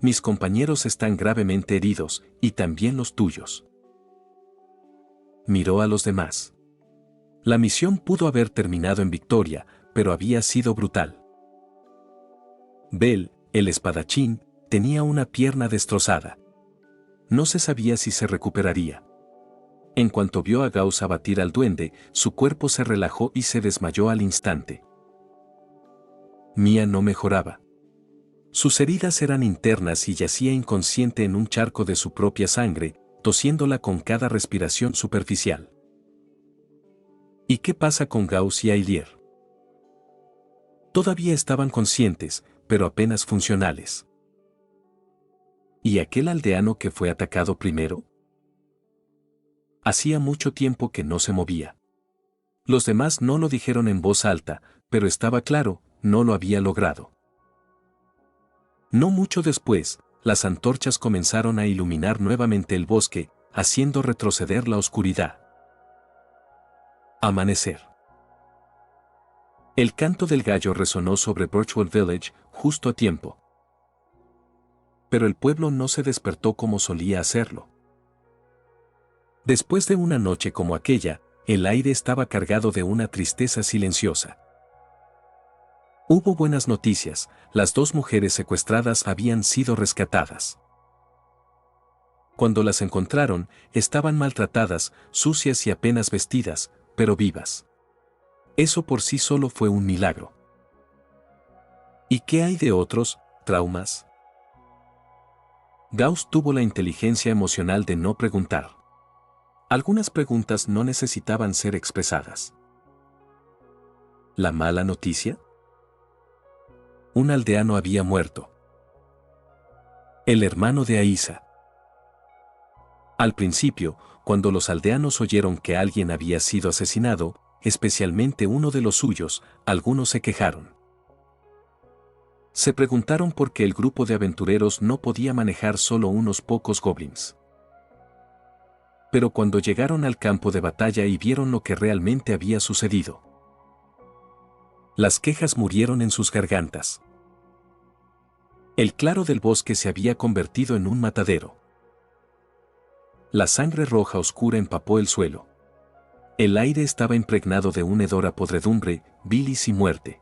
Mis compañeros están gravemente heridos, y también los tuyos. Miró a los demás. La misión pudo haber terminado en victoria, pero había sido brutal. Bell, el espadachín, tenía una pierna destrozada. No se sabía si se recuperaría. En cuanto vio a Gauss abatir al duende, su cuerpo se relajó y se desmayó al instante. Mia no mejoraba. Sus heridas eran internas y yacía inconsciente en un charco de su propia sangre, tosiéndola con cada respiración superficial. ¿Y qué pasa con Gauss y Ailier? Todavía estaban conscientes, pero apenas funcionales. ¿Y aquel aldeano que fue atacado primero? Hacía mucho tiempo que no se movía. Los demás no lo dijeron en voz alta, pero estaba claro, no lo había logrado. No mucho después, las antorchas comenzaron a iluminar nuevamente el bosque, haciendo retroceder la oscuridad. Amanecer. El canto del gallo resonó sobre Birchwood Village, justo a tiempo. Pero el pueblo no se despertó como solía hacerlo. Después de una noche como aquella, el aire estaba cargado de una tristeza silenciosa. Hubo buenas noticias, las 2 mujeres secuestradas habían sido rescatadas. Cuando las encontraron, estaban maltratadas, sucias y apenas vestidas, pero vivas. Eso por sí solo fue un milagro. ¿Y qué hay de otros traumas? Gauss tuvo la inteligencia emocional de no preguntar. Algunas preguntas no necesitaban ser expresadas. ¿La mala noticia? Un aldeano había muerto. El hermano de Aisa. Al principio, cuando los aldeanos oyeron que alguien había sido asesinado, especialmente uno de los suyos, algunos se quejaron. Se preguntaron por qué el grupo de aventureros no podía manejar solo unos pocos goblins. Pero cuando llegaron al campo de batalla y vieron lo que realmente había sucedido, las quejas murieron en sus gargantas. El claro del bosque se había convertido en un matadero. La sangre roja oscura empapó el suelo. El aire estaba impregnado de un hedor a podredumbre, bilis y muerte.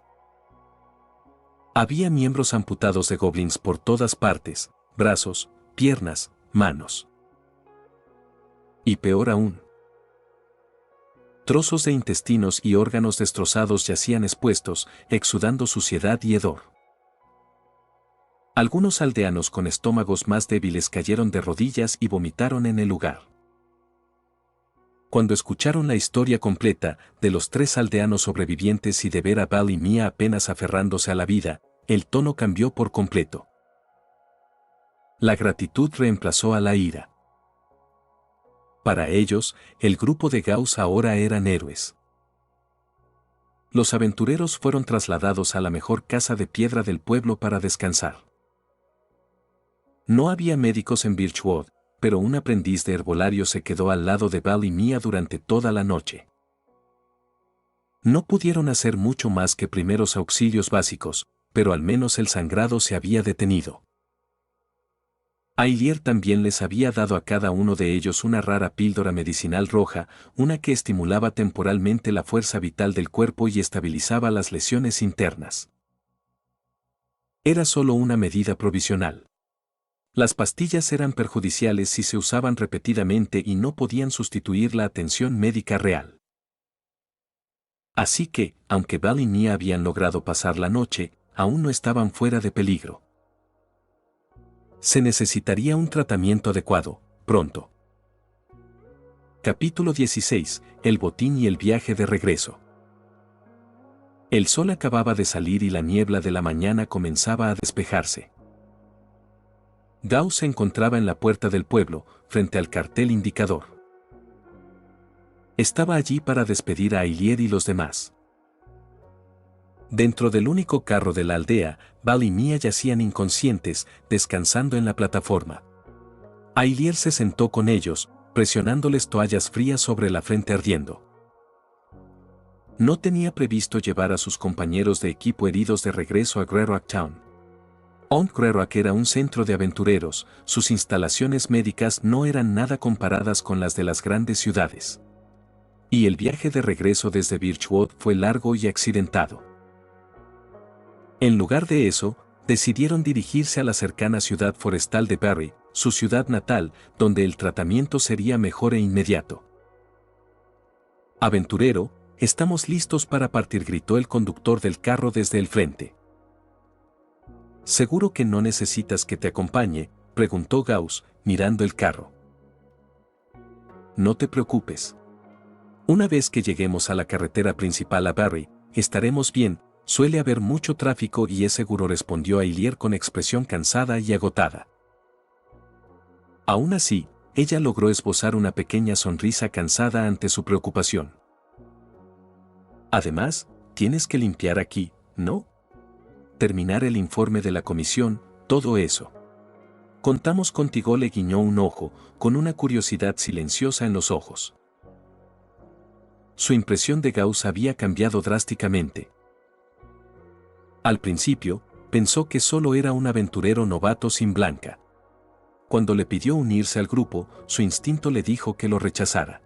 Había miembros amputados de goblins por todas partes, brazos, piernas, manos. Y peor aún, trozos de intestinos y órganos destrozados yacían expuestos, exudando suciedad y hedor. Algunos aldeanos con estómagos más débiles cayeron de rodillas y vomitaron en el lugar. Cuando escucharon la historia completa de los 3 aldeanos sobrevivientes y de ver a Val y Mia apenas aferrándose a la vida, el tono cambió por completo. La gratitud reemplazó a la ira. Para ellos, el grupo de Gauss ahora eran héroes. Los aventureros fueron trasladados a la mejor casa de piedra del pueblo para descansar. No había médicos en Birchwood, pero un aprendiz de herbolario se quedó al lado de Val y Mia durante toda la noche. No pudieron hacer mucho más que primeros auxilios básicos, pero al menos el sangrado se había detenido. Ailier también les había dado a cada uno de ellos una rara píldora medicinal roja, una que estimulaba temporalmente la fuerza vital del cuerpo y estabilizaba las lesiones internas. Era solo una medida provisional. Las pastillas eran perjudiciales si se usaban repetidamente y no podían sustituir la atención médica real. Así que, aunque Val y Mia habían logrado pasar la noche, aún no estaban fuera de peligro. Se necesitaría un tratamiento adecuado, pronto. Capítulo 16. El botín y el viaje de regreso. El sol acababa de salir y la niebla de la mañana comenzaba a despejarse. Gauss se encontraba en la puerta del pueblo, frente al cartel indicador. Estaba allí para despedir a Ailier y los demás. Dentro del único carro de la aldea, Val y Mia yacían inconscientes, descansando en la plataforma. Ailier se sentó con ellos, presionándoles toallas frías sobre la frente ardiendo. No tenía previsto llevar a sus compañeros de equipo heridos de regreso a Greyrock Town. Greyrock era un centro de aventureros, sus instalaciones médicas no eran nada comparadas con las de las grandes ciudades. Y el viaje de regreso desde Birchwood fue largo y accidentado. En lugar de eso, decidieron dirigirse a la cercana ciudad forestal de Barry, su ciudad natal, donde el tratamiento sería mejor e inmediato. Aventurero, estamos listos para partir, gritó el conductor del carro desde el frente. ¿Seguro que no necesitas que te acompañe?, preguntó Gauss, mirando el carro. No te preocupes. Una vez que lleguemos a la carretera principal a Barry, estaremos bien, suele haber mucho tráfico y es seguro, respondió Ailier con expresión cansada y agotada. Aún así, ella logró esbozar una pequeña sonrisa cansada ante su preocupación. Además, tienes que limpiar aquí, ¿no? Terminar el informe de la comisión, todo eso. Contamos contigo, le guiñó un ojo, con una curiosidad silenciosa en los ojos. Su impresión de Gauss había cambiado drásticamente. Al principio, pensó que solo era un aventurero novato sin blanca. Cuando le pidió unirse al grupo, su instinto le dijo que lo rechazara.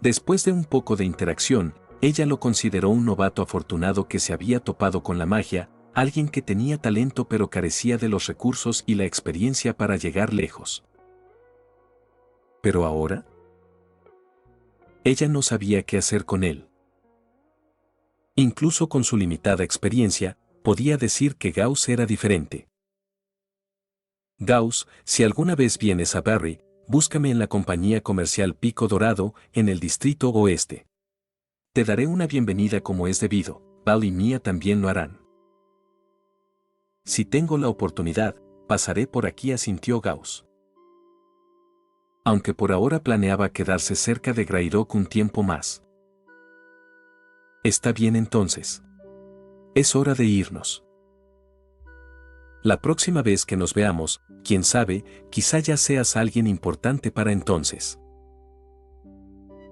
Después de un poco de interacción, ella lo consideró un novato afortunado que se había topado con la magia, alguien que tenía talento pero carecía de los recursos y la experiencia para llegar lejos. Pero ahora, ella no sabía qué hacer con él. Incluso con su limitada experiencia, podía decir que Gauss era diferente. Gauss, si alguna vez vienes a Barry, búscame en la compañía comercial Pico Dorado, en el distrito oeste. Te daré una bienvenida como es debido, Val y Mia también lo harán. Si tengo la oportunidad, pasaré por aquí, asintió Gauss. Aunque por ahora planeaba quedarse cerca de Greyrock un tiempo más. Está bien entonces. Es hora de irnos. La próxima vez que nos veamos, quién sabe, quizá ya seas alguien importante para entonces.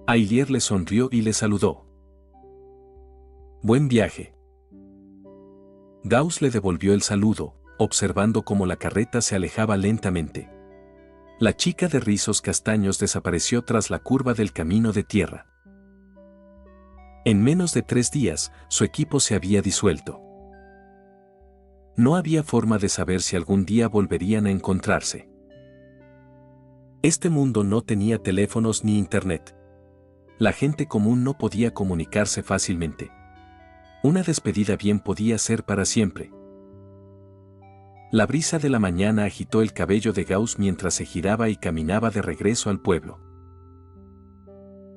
Ailier le sonrió y le saludó. Buen viaje. Gauss le devolvió el saludo, observando cómo la carreta se alejaba lentamente. La chica de rizos castaños desapareció tras la curva del camino de tierra. En menos de 3 días, su equipo se había disuelto. No había forma de saber si algún día volverían a encontrarse. Este mundo no tenía teléfonos ni internet. La gente común no podía comunicarse fácilmente. Una despedida bien podía ser para siempre. La brisa de la mañana agitó el cabello de Gauss mientras se giraba y caminaba de regreso al pueblo.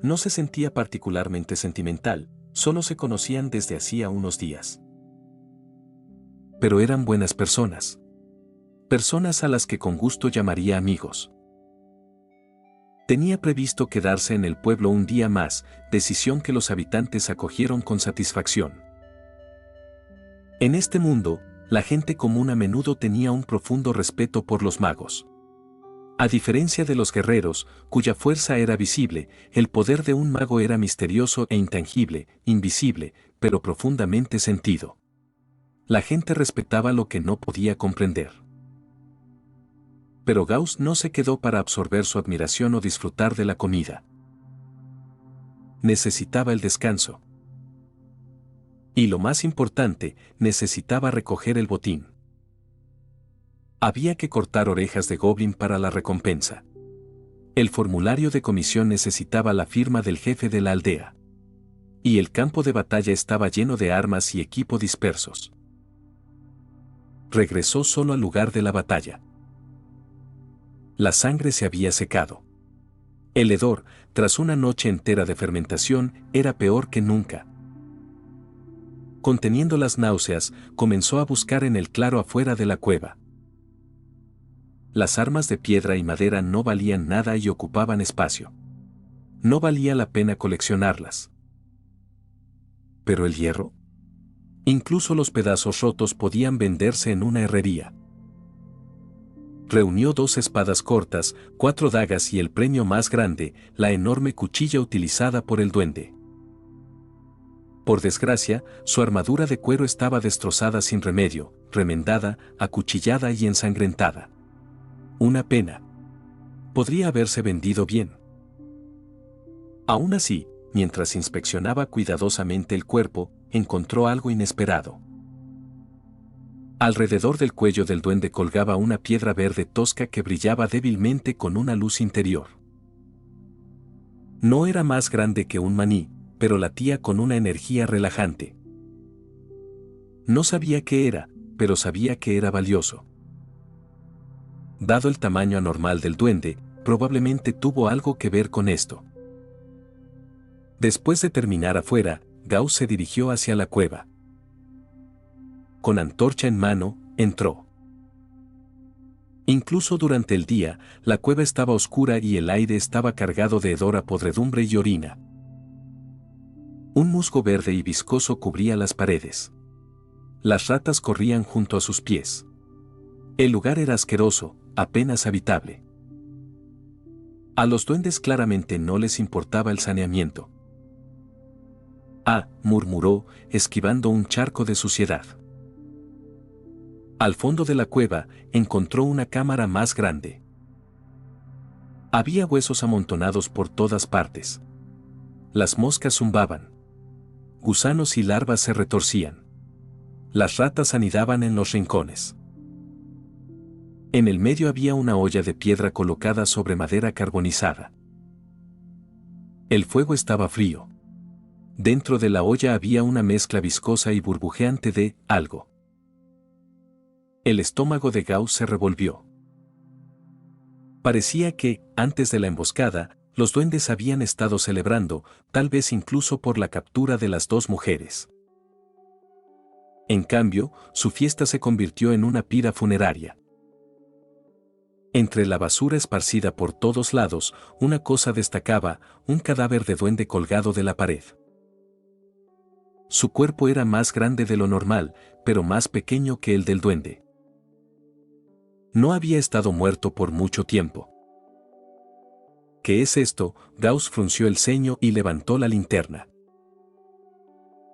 No se sentía particularmente sentimental, solo se conocían desde hacía unos días. Pero eran buenas personas. Personas a las que con gusto llamaría amigos. Tenía previsto quedarse en el pueblo un día más, decisión que los habitantes acogieron con satisfacción. En este mundo, la gente común a menudo tenía un profundo respeto por los magos. A diferencia de los guerreros, cuya fuerza era visible, el poder de un mago era misterioso e intangible, invisible, pero profundamente sentido. La gente respetaba lo que no podía comprender. Pero Gauss no se quedó para absorber su admiración o disfrutar de la comida. Necesitaba el descanso. Y lo más importante, necesitaba recoger el botín. Había que cortar orejas de goblin para la recompensa. El formulario de comisión necesitaba la firma del jefe de la aldea. Y el campo de batalla estaba lleno de armas y equipo dispersos. Regresó solo al lugar de la batalla. La sangre se había secado. El hedor, tras una noche entera de fermentación, era peor que nunca. Conteniendo las náuseas, comenzó a buscar en el claro afuera de la cueva. Las armas de piedra y madera no valían nada y ocupaban espacio. No valía la pena coleccionarlas. ¿Pero el hierro? Incluso los pedazos rotos podían venderse en una herrería. Reunió 2 espadas cortas, 4 dagas y el premio más grande, la enorme cuchilla utilizada por el duende. Por desgracia, su armadura de cuero estaba destrozada sin remedio, remendada, acuchillada y ensangrentada. Una pena. Podría haberse vendido bien. Aún así, mientras inspeccionaba cuidadosamente el cuerpo, encontró algo inesperado. Alrededor del cuello del duende colgaba una piedra verde tosca que brillaba débilmente con una luz interior. No era más grande que un maní, pero latía con una energía relajante. No sabía qué era, pero sabía que era valioso. Dado el tamaño anormal del duende, probablemente tuvo algo que ver con esto. Después de terminar afuera, Gauss se dirigió hacia la cueva. Con antorcha en mano, entró. Incluso durante el día, la cueva estaba oscura y el aire estaba cargado de hedor a podredumbre y orina. Un musgo verde y viscoso cubría las paredes. Las ratas corrían junto a sus pies. El lugar era asqueroso, apenas habitable. A los duendes claramente no les importaba el saneamiento. Murmuró, esquivando un charco de suciedad. Al fondo de la cueva, encontró una cámara más grande. Había huesos amontonados por todas partes. Las moscas zumbaban. Gusanos y larvas se retorcían. Las ratas anidaban en los rincones. En el medio había una olla de piedra colocada sobre madera carbonizada. El fuego estaba frío. Dentro de la olla había una mezcla viscosa y burbujeante de algo. El estómago de Gauss se revolvió. Parecía que, antes de la emboscada, los duendes habían estado celebrando, tal vez incluso por la captura de las dos mujeres. En cambio, su fiesta se convirtió en una pira funeraria. Entre la basura esparcida por todos lados, una cosa destacaba, un cadáver de duende colgado de la pared. Su cuerpo era más grande de lo normal, pero más pequeño que el del duende. No había estado muerto por mucho tiempo. ¿Qué es esto? Gauss frunció el ceño y levantó la linterna.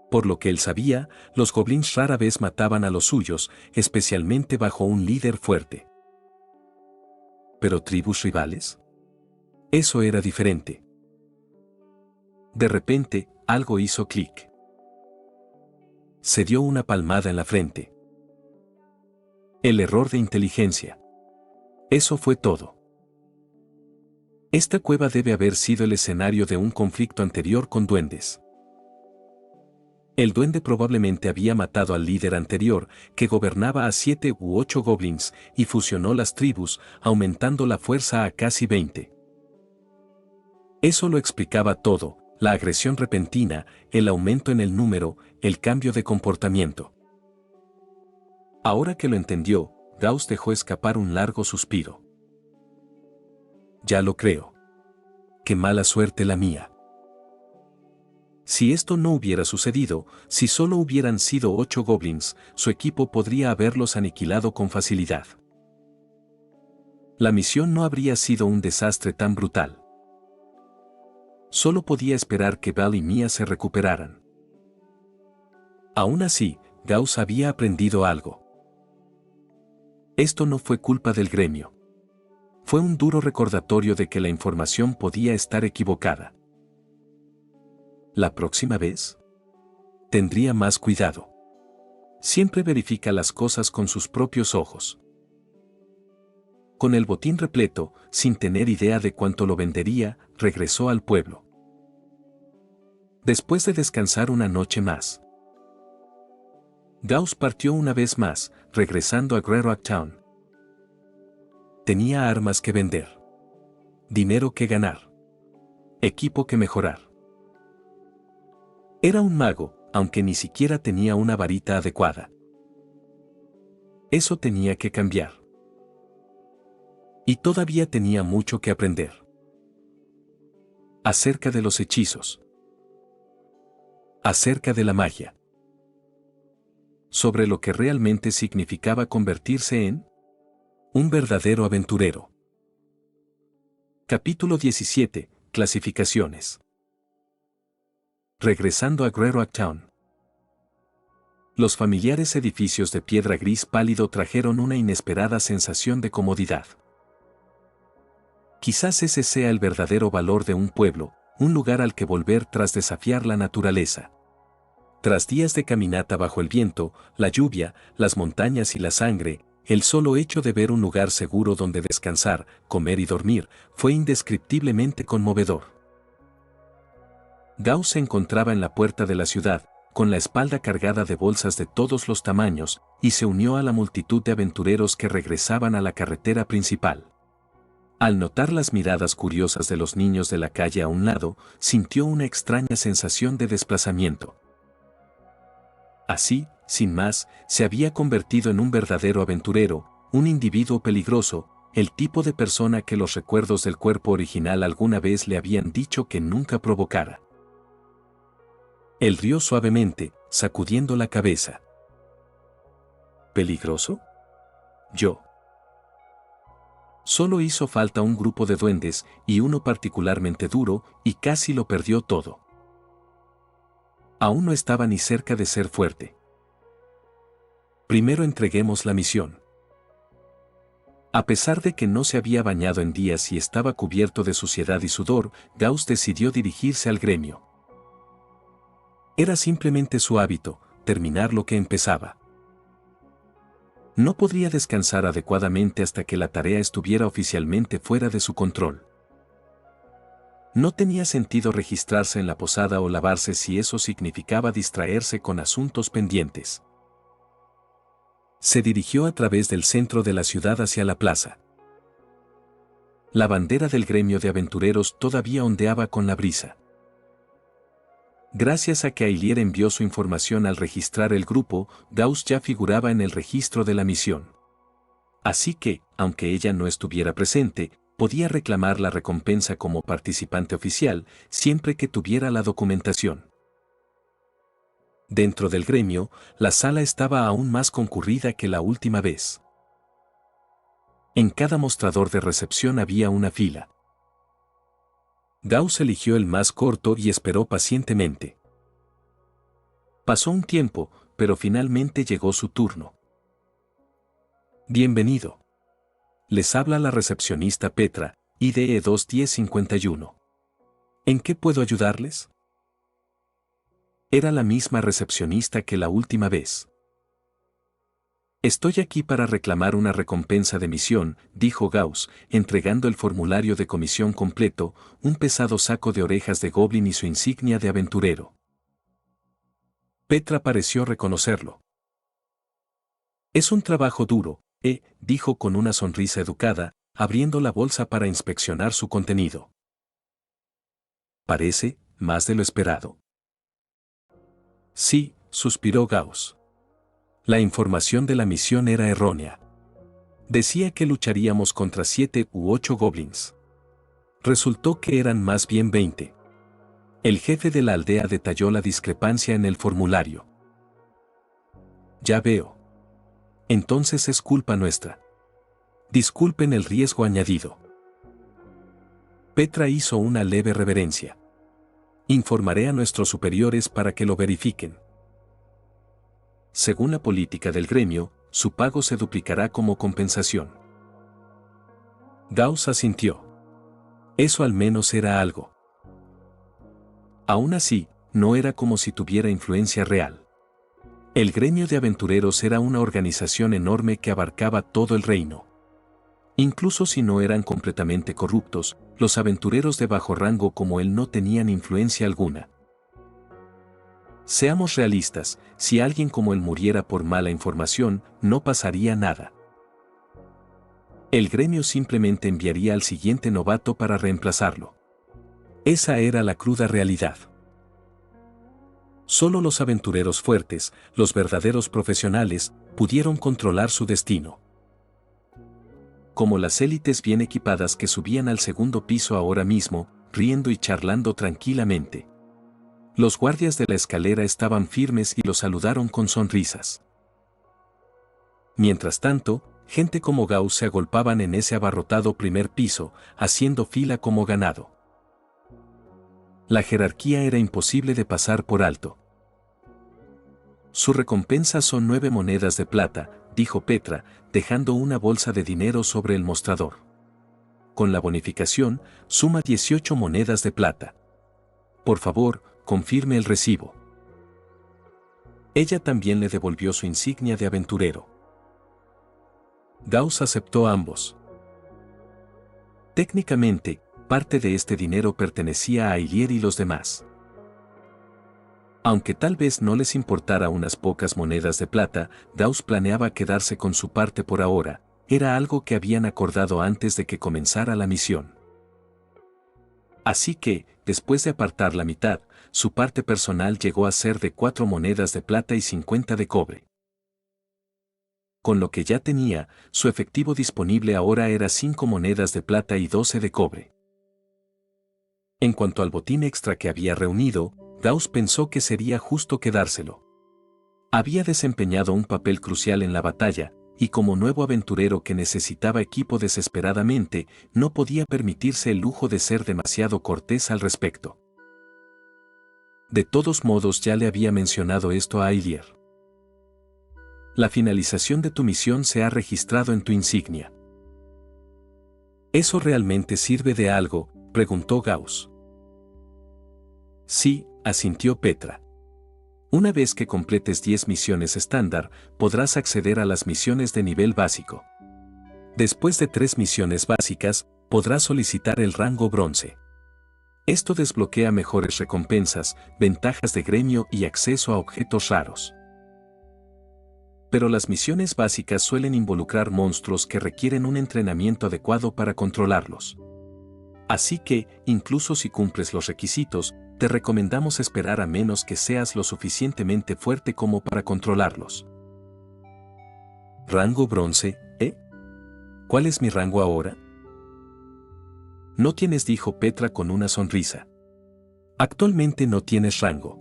Por lo que él sabía, los goblins rara vez mataban a los suyos, especialmente bajo un líder fuerte. ¿Pero tribus rivales? Eso era diferente. De repente, algo hizo clic. Se dio una palmada en la frente. El error de inteligencia. Eso fue todo. Esta cueva debe haber sido el escenario de un conflicto anterior con duendes. El duende probablemente había matado al líder anterior, que gobernaba a 7 u 8 goblins, y fusionó las tribus, aumentando la fuerza a casi 20. Eso lo explicaba todo, la agresión repentina, el aumento en el número, el cambio de comportamiento. Ahora que lo entendió, Gauss dejó escapar un largo suspiro. Ya lo creo. Qué mala suerte la mía. Si esto no hubiera sucedido, si solo hubieran sido 8 goblins, su equipo podría haberlos aniquilado con facilidad. La misión no habría sido un desastre tan brutal. Solo podía esperar que Val y Mia se recuperaran. Aún así, Gauss había aprendido algo. Esto no fue culpa del gremio. Fue un duro recordatorio de que la información podía estar equivocada. La próxima vez, tendría más cuidado. Siempre verifica las cosas con sus propios ojos. Con el botín repleto, sin tener idea de cuánto lo vendería, regresó al pueblo. Después de descansar una noche más, Gauss partió una vez más, regresando a Greyrock Town. Tenía armas que vender, dinero que ganar, equipo que mejorar. Era un mago, aunque ni siquiera tenía una varita adecuada. Eso tenía que cambiar. Y todavía tenía mucho que aprender. Acerca de los hechizos. Acerca de la magia. Sobre lo que realmente significaba convertirse en un verdadero aventurero. Capítulo 17. Clasificaciones. Regresando a Greyrock Town. Los familiares edificios de piedra gris pálido trajeron una inesperada sensación de comodidad. Quizás ese sea el verdadero valor de un pueblo, un lugar al que volver tras desafiar la naturaleza. Tras días de caminata bajo el viento, la lluvia, las montañas y la sangre, el solo hecho de ver un lugar seguro donde descansar, comer y dormir, fue indescriptiblemente conmovedor. Gauss se encontraba en la puerta de la ciudad, con la espalda cargada de bolsas de todos los tamaños, y se unió a la multitud de aventureros que regresaban a la carretera principal. Al notar las miradas curiosas de los niños de la calle a un lado, sintió una extraña sensación de desplazamiento. Así, sin más, se había convertido en un verdadero aventurero, un individuo peligroso, el tipo de persona que los recuerdos del cuerpo original alguna vez le habían dicho que nunca provocara. Él rió suavemente, sacudiendo la cabeza. ¿Peligroso? Yo. Solo hizo falta un grupo de duendes, y uno particularmente duro, y casi lo perdió todo. Aún no estaba ni cerca de ser fuerte. Primero entreguemos la misión. A pesar de que no se había bañado en días y estaba cubierto de suciedad y sudor, Gauss decidió dirigirse al gremio. Era simplemente su hábito, terminar lo que empezaba. No podría descansar adecuadamente hasta que la tarea estuviera oficialmente fuera de su control. No tenía sentido registrarse en la posada o lavarse si eso significaba distraerse con asuntos pendientes. Se dirigió a través del centro de la ciudad hacia la plaza. La bandera del gremio de aventureros todavía ondeaba con la brisa. Gracias a que Ailier envió su información al registrar el grupo, Gauss ya figuraba en el registro de la misión. Así que, aunque ella no estuviera presente, podía reclamar la recompensa como participante oficial, siempre que tuviera la documentación. Dentro del gremio, la sala estaba aún más concurrida que la última vez. En cada mostrador de recepción había una fila. Gauss eligió el más corto y esperó pacientemente. Pasó un tiempo, pero finalmente llegó su turno. Bienvenido. Les habla la recepcionista Petra, IDE 21051. ¿En qué puedo ayudarles? Era la misma recepcionista que la última vez. Estoy aquí para reclamar una recompensa de misión, dijo Gauss, entregando el formulario de comisión completo, un pesado saco de orejas de goblin y su insignia de aventurero. Petra pareció reconocerlo. Es un trabajo duro, dijo con una sonrisa educada, abriendo la bolsa para inspeccionar su contenido. Parece, más de lo esperado. Sí, suspiró Gauss. La información de la misión era errónea. Decía que lucharíamos contra 7 u 8 goblins. Resultó que eran más bien 20. El jefe de la aldea detalló la discrepancia en el formulario. Ya veo. Entonces es culpa nuestra. Disculpen el riesgo añadido. Petra hizo una leve reverencia. Informaré a nuestros superiores para que lo verifiquen. Según la política del gremio, su pago se duplicará como compensación. Gauss asintió. Eso al menos era algo. Aún así, no era como si tuviera influencia real. El gremio de aventureros era una organización enorme que abarcaba todo el reino. Incluso si no eran completamente corruptos, los aventureros de bajo rango como él no tenían influencia alguna. Seamos realistas, si alguien como él muriera por mala información, no pasaría nada. El gremio simplemente enviaría al siguiente novato para reemplazarlo. Esa era la cruda realidad. Solo los aventureros fuertes, los verdaderos profesionales, pudieron controlar su destino. Como las élites bien equipadas que subían al segundo piso ahora mismo, riendo y charlando tranquilamente. Los guardias de la escalera estaban firmes y los saludaron con sonrisas. Mientras tanto, gente como Gauss se agolpaban en ese abarrotado primer piso, haciendo fila como ganado. La jerarquía era imposible de pasar por alto. Su recompensa son 9 monedas de plata, dijo Petra, dejando una bolsa de dinero sobre el mostrador. Con la bonificación, suma 18 monedas de plata. Por favor, confirme el recibo. Ella también le devolvió su insignia de aventurero. Gauss aceptó ambos. Técnicamente, parte de este dinero pertenecía a Ailier y los demás. Aunque tal vez no les importara unas pocas monedas de plata, Daus planeaba quedarse con su parte por ahora, era algo que habían acordado antes de que comenzara la misión. Así que, después de apartar la mitad, su parte personal llegó a ser de 4 monedas de plata y 50 de cobre. Con lo que ya tenía, su efectivo disponible ahora era 5 monedas de plata y 12 de cobre. En cuanto al botín extra que había reunido, Daus pensó que sería justo quedárselo. Había desempeñado un papel crucial en la batalla, y como nuevo aventurero que necesitaba equipo desesperadamente, no podía permitirse el lujo de ser demasiado cortés al respecto. De todos modos ya le había mencionado esto a Aidier. La finalización de tu misión se ha registrado en tu insignia. ¿Eso realmente sirve de algo?, preguntó Gauss. Sí, asintió Petra. Una vez que completes 10 misiones estándar, podrás acceder a las misiones de nivel básico. Después de 3 misiones básicas, podrás solicitar el rango bronce. Esto desbloquea mejores recompensas, ventajas de gremio y acceso a objetos raros. Pero las misiones básicas suelen involucrar monstruos que requieren un entrenamiento adecuado para controlarlos. Así que, incluso si cumples los requisitos, te recomendamos esperar a menos que seas lo suficientemente fuerte como para controlarlos. ¿Rango bronce, eh? ¿Cuál es mi rango ahora? No tienes, dijo Petra con una sonrisa. Actualmente no tienes rango.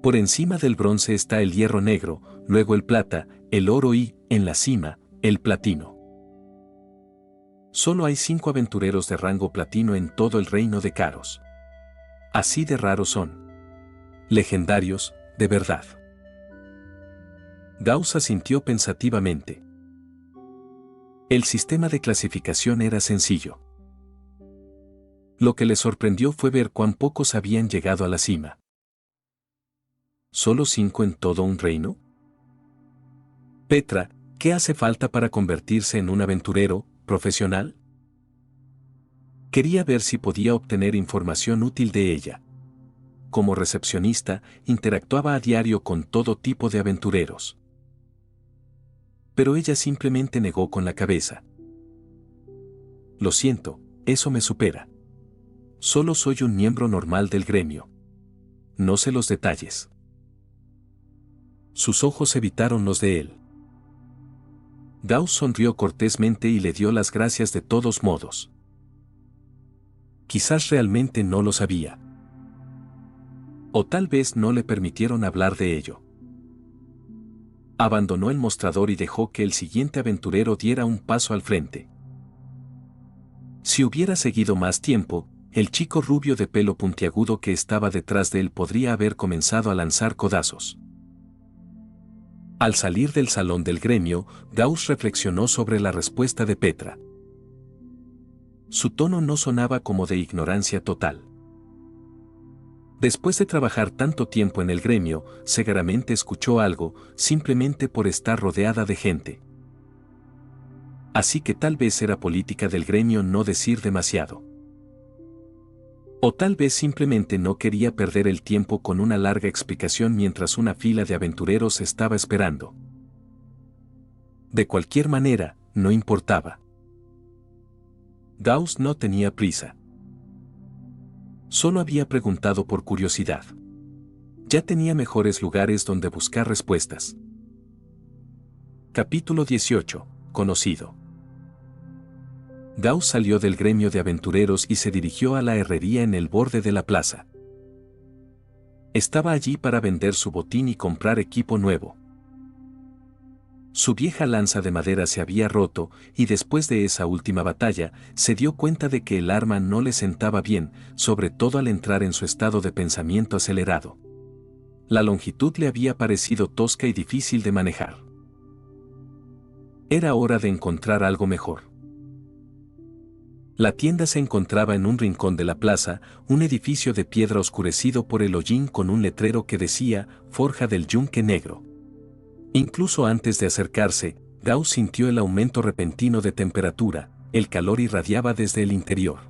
Por encima del bronce está el hierro negro, luego el plata, el oro y, en la cima, el platino. Solo hay 5 aventureros de rango platino en todo el reino de Caros. Así de raros son. Legendarios, de verdad. Gauss asintió pensativamente. El sistema de clasificación era sencillo. Lo que le sorprendió fue ver cuán pocos habían llegado a la cima. ¿Solo 5 en todo un reino? Petra, ¿qué hace falta para convertirse en un aventurero profesional? Quería ver si podía obtener información útil de ella. Como recepcionista, interactuaba a diario con todo tipo de aventureros. Pero ella simplemente negó con la cabeza. Lo siento, eso me supera. Solo soy un miembro normal del gremio. No sé los detalles. Sus ojos evitaron los de él. Gauss sonrió cortésmente y le dio las gracias de todos modos. Quizás realmente no lo sabía. O tal vez no le permitieron hablar de ello. Abandonó el mostrador y dejó que el siguiente aventurero diera un paso al frente. Si hubiera seguido más tiempo, el chico rubio de pelo puntiagudo que estaba detrás de él podría haber comenzado a lanzar codazos. Al salir del salón del gremio, Gauss reflexionó sobre la respuesta de Petra. Su tono no sonaba como de ignorancia total. Después de trabajar tanto tiempo en el gremio, seguramente escuchó algo, simplemente por estar rodeada de gente. Así que tal vez era política del gremio no decir demasiado. O tal vez simplemente no quería perder el tiempo con una larga explicación mientras una fila de aventureros estaba esperando. De cualquier manera, no importaba. Gauss no tenía prisa. Solo había preguntado por curiosidad. Ya tenía mejores lugares donde buscar respuestas. Capítulo 18. Conocido. Gauss salió del gremio de aventureros y se dirigió a la herrería en el borde de la plaza. Estaba allí para vender su botín y comprar equipo nuevo. Su vieja lanza de madera se había roto, y después de esa última batalla, se dio cuenta de que el arma no le sentaba bien, sobre todo al entrar en su estado de pensamiento acelerado. La longitud le había parecido tosca y difícil de manejar. Era hora de encontrar algo mejor. La tienda se encontraba en un rincón de la plaza, un edificio de piedra oscurecido por el hollín con un letrero que decía, Forja del Yunque Negro. Incluso antes de acercarse, Gauss sintió el aumento repentino de temperatura, el calor irradiaba desde el interior.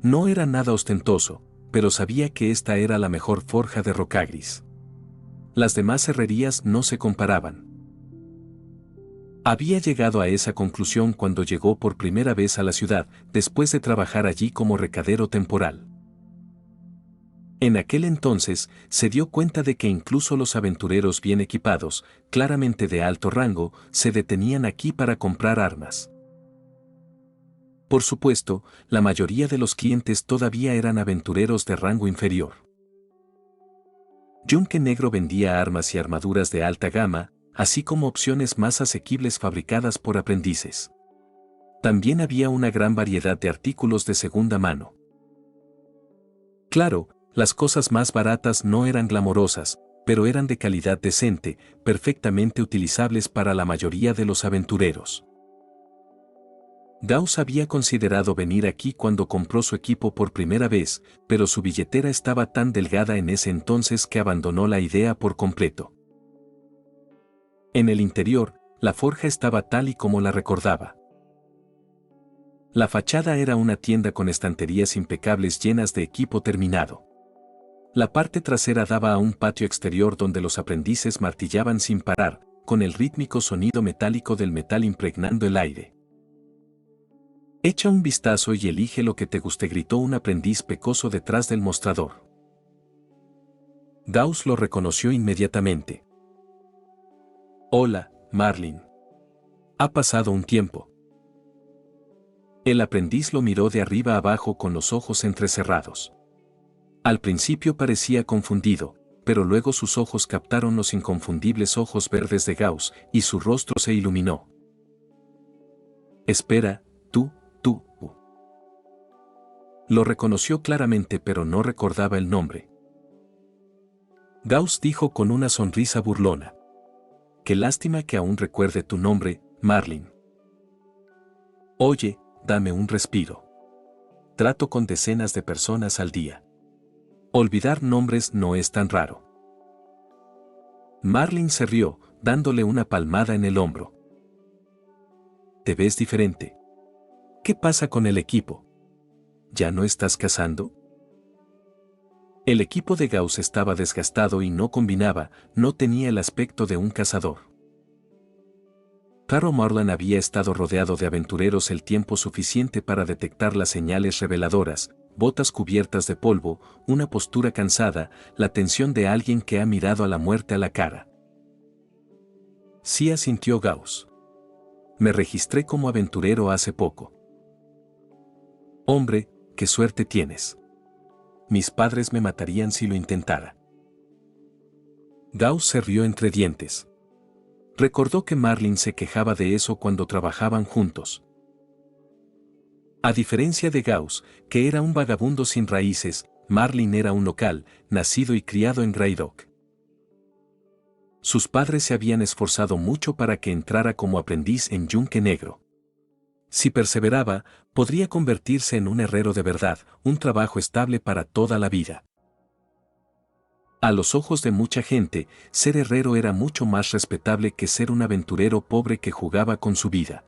No era nada ostentoso, pero sabía que esta era la mejor forja de Rocagris. Las demás herrerías no se comparaban. Había llegado a esa conclusión cuando llegó por primera vez a la ciudad, después de trabajar allí como recadero temporal. En aquel entonces, se dio cuenta de que incluso los aventureros bien equipados, claramente de alto rango, se detenían aquí para comprar armas. Por supuesto, la mayoría de los clientes todavía eran aventureros de rango inferior. Yunque Negro vendía armas y armaduras de alta gama, así como opciones más asequibles fabricadas por aprendices. También había una gran variedad de artículos de segunda mano. Claro, las cosas más baratas no eran glamorosas, pero eran de calidad decente, perfectamente utilizables para la mayoría de los aventureros. Gauss había considerado venir aquí cuando compró su equipo por primera vez, pero su billetera estaba tan delgada en ese entonces que abandonó la idea por completo. En el interior, la forja estaba tal y como la recordaba. La fachada era una tienda con estanterías impecables llenas de equipo terminado. La parte trasera daba a un patio exterior donde los aprendices martillaban sin parar, con el rítmico sonido metálico del metal impregnando el aire. Echa un vistazo y elige lo que te guste, gritó un aprendiz pecoso detrás del mostrador. Gauss lo reconoció inmediatamente. Hola, Marlin. Ha pasado un tiempo. El aprendiz lo miró de arriba abajo con los ojos entrecerrados. Al principio parecía confundido, pero luego sus ojos captaron los inconfundibles ojos verdes de Gauss y su rostro se iluminó. Espera, tú. Lo reconoció claramente, pero no recordaba el nombre. Gauss dijo con una sonrisa burlona. Qué lástima que aún recuerde tu nombre, Marlin. Oye, dame un respiro. Trato con decenas de personas al día. Olvidar nombres no es tan raro. Marlin se rió, dándole una palmada en el hombro. Te ves diferente. ¿Qué pasa con el equipo? ¿Ya no estás cazando? El equipo de Gauss estaba desgastado y no combinaba, no tenía el aspecto de un cazador. Caro Marlin había estado rodeado de aventureros el tiempo suficiente para detectar las señales reveladoras, botas cubiertas de polvo, una postura cansada, la tensión de alguien que ha mirado a la muerte a la cara. Sí, asintió Gauss. Me registré como aventurero hace poco. Hombre, qué suerte tienes. Mis padres me matarían si lo intentara. Gauss se rió entre dientes. Recordó que Marlin se quejaba de eso cuando trabajaban juntos. A diferencia de Gauss, que era un vagabundo sin raíces, Marlin era un local, nacido y criado en Greydock. Sus padres se habían esforzado mucho para que entrara como aprendiz en Yunque Negro. Si perseveraba, podría convertirse en un herrero de verdad, un trabajo estable para toda la vida. A los ojos de mucha gente, ser herrero era mucho más respetable que ser un aventurero pobre que jugaba con su vida.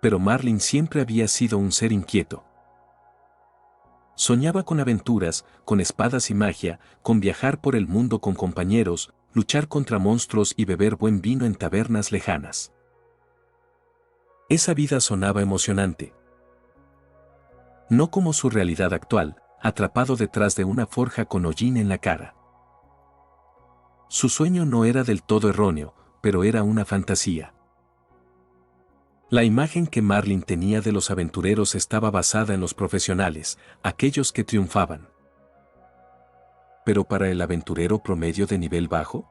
Pero Marlin siempre había sido un ser inquieto. Soñaba con aventuras, con espadas y magia, con viajar por el mundo con compañeros, luchar contra monstruos y beber buen vino en tabernas lejanas. Esa vida sonaba emocionante. No como su realidad actual, atrapado detrás de una forja con hollín en la cara. Su sueño no era del todo erróneo, pero era una fantasía. La imagen que Marlin tenía de los aventureros estaba basada en los profesionales, aquellos que triunfaban. Pero para el aventurero promedio de nivel bajo,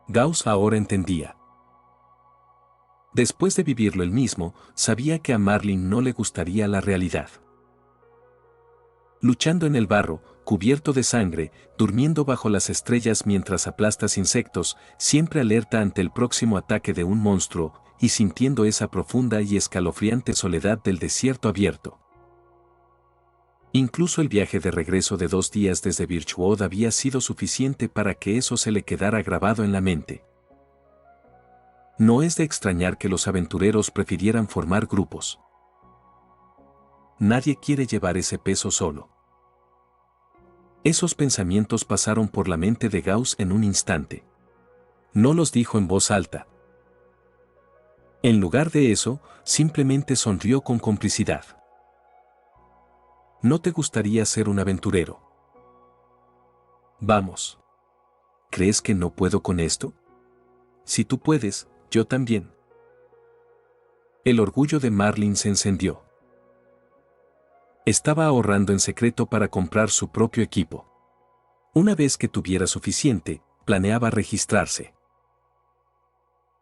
Gauss ahora entendía. Después de vivirlo él mismo, sabía que a Marlin no le gustaría la realidad. Luchando en el barro, cubierto de sangre, durmiendo bajo las estrellas mientras aplastas insectos, siempre alerta ante el próximo ataque de un monstruo, y sintiendo esa profunda y escalofriante soledad del desierto abierto. Incluso el viaje de regreso de 2 días desde Birchwood había sido suficiente para que eso se le quedara grabado en la mente. No es de extrañar que los aventureros prefirieran formar grupos. Nadie quiere llevar ese peso solo. Esos pensamientos pasaron por la mente de Gauss en un instante. No los dijo en voz alta. En lugar de eso, simplemente sonrió con complicidad. ¿No te gustaría ser un aventurero? Vamos. ¿Crees que no puedo con esto? Si tú puedes, yo también. El orgullo de Marlin se encendió. Estaba ahorrando en secreto para comprar su propio equipo. Una vez que tuviera suficiente, planeaba registrarse.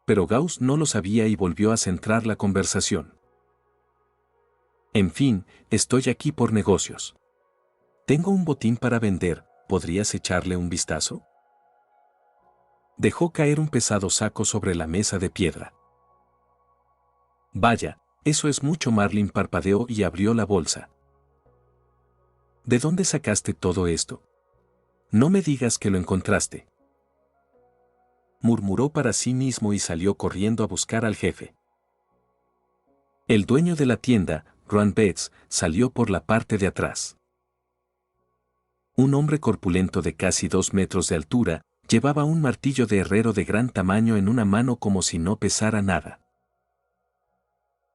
Pero Gauss no lo sabía y volvió a centrar la conversación. En fin, estoy aquí por negocios. Tengo un botín para vender, ¿podrías echarle un vistazo? Dejó caer un pesado saco sobre la mesa de piedra. Vaya, eso es mucho. Marlin parpadeó y abrió la bolsa. ¿De dónde sacaste todo esto? No me digas que lo encontraste. Murmuró para sí mismo y salió corriendo a buscar al jefe. El dueño de la tienda, Ron Betts, salió por la parte de atrás. Un hombre corpulento de casi 2 metros de altura, llevaba un martillo de herrero de gran tamaño en una mano como si no pesara nada.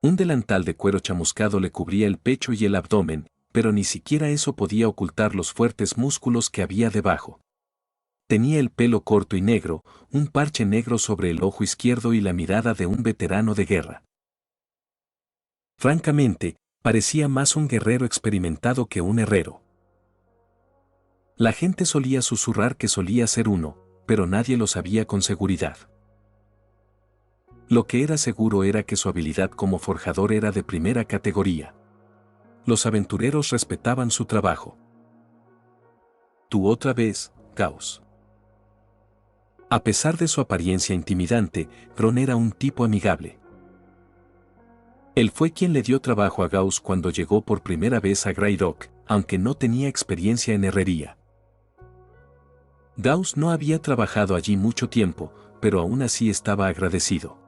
Un delantal de cuero chamuscado le cubría el pecho y el abdomen, pero ni siquiera eso podía ocultar los fuertes músculos que había debajo. Tenía el pelo corto y negro, un parche negro sobre el ojo izquierdo y la mirada de un veterano de guerra. Francamente, parecía más un guerrero experimentado que un herrero. La gente solía susurrar que solía ser uno, pero nadie lo sabía con seguridad. Lo que era seguro era que su habilidad como forjador era de primera categoría. Los aventureros respetaban su trabajo. Tú otra vez, Gauss. A pesar de su apariencia intimidante, Ron era un tipo amigable. Él fue quien le dio trabajo a Gauss cuando llegó por primera vez a Greyrock, aunque no tenía experiencia en herrería. Gauss no había trabajado allí mucho tiempo, pero aún así estaba agradecido.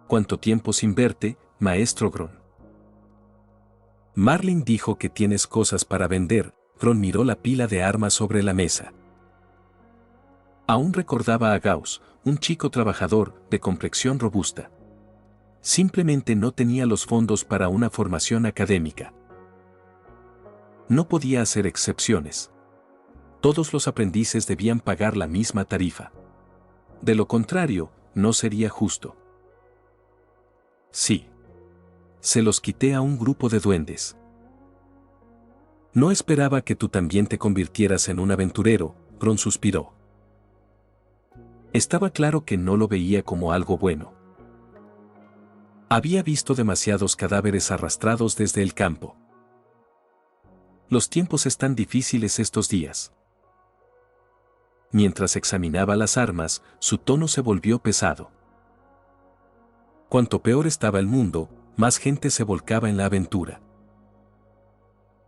¿Cuánto tiempo sin verte, maestro Gron? Marlin dijo que tienes cosas para vender. Gron miró la pila de armas sobre la mesa. Aún recordaba a Gauss, un chico trabajador, de complexión robusta. Simplemente no tenía los fondos para una formación académica. No podía hacer excepciones. Todos los aprendices debían pagar la misma tarifa. De lo contrario, no sería justo. Sí. Se los quité a un grupo de duendes. No esperaba que tú también te convirtieras en un aventurero, Gron suspiró. Estaba claro que no lo veía como algo bueno. Había visto demasiados cadáveres arrastrados desde el campo. Los tiempos están difíciles estos días. Mientras examinaba las armas, su tono se volvió pesado. Cuanto peor estaba el mundo, más gente se volcaba en la aventura.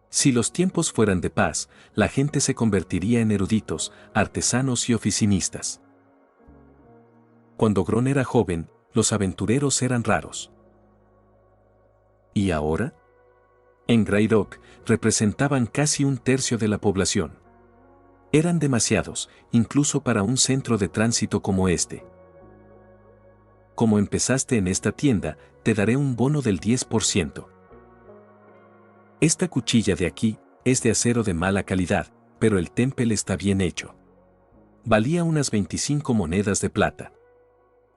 Si los tiempos fueran de paz, la gente se convertiría en eruditos, artesanos y oficinistas. Cuando Gron era joven, los aventureros eran raros. ¿Y ahora? En Greyrock, representaban casi un tercio de la población. Eran demasiados, incluso para un centro de tránsito como este. Como empezaste en esta tienda, te daré un bono del 10%. Esta cuchilla de aquí es de acero de mala calidad, pero el témpel está bien hecho. Valía unas 25 monedas de plata.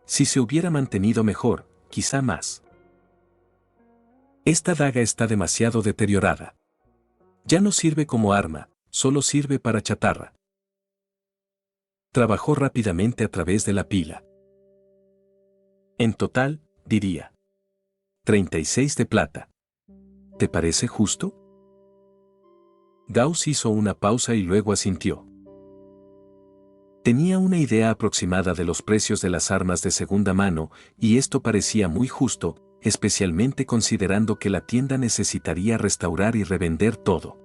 Si se hubiera mantenido mejor, quizá más. Esta daga está demasiado deteriorada. Ya no sirve como arma, solo sirve para chatarra. Trabajó rápidamente a través de la pila. En total, diría. 36 de plata. ¿Te parece justo? Gauss hizo una pausa y luego asintió. Tenía una idea aproximada de los precios de las armas de segunda mano, y esto parecía muy justo, especialmente considerando que la tienda necesitaría restaurar y revender todo.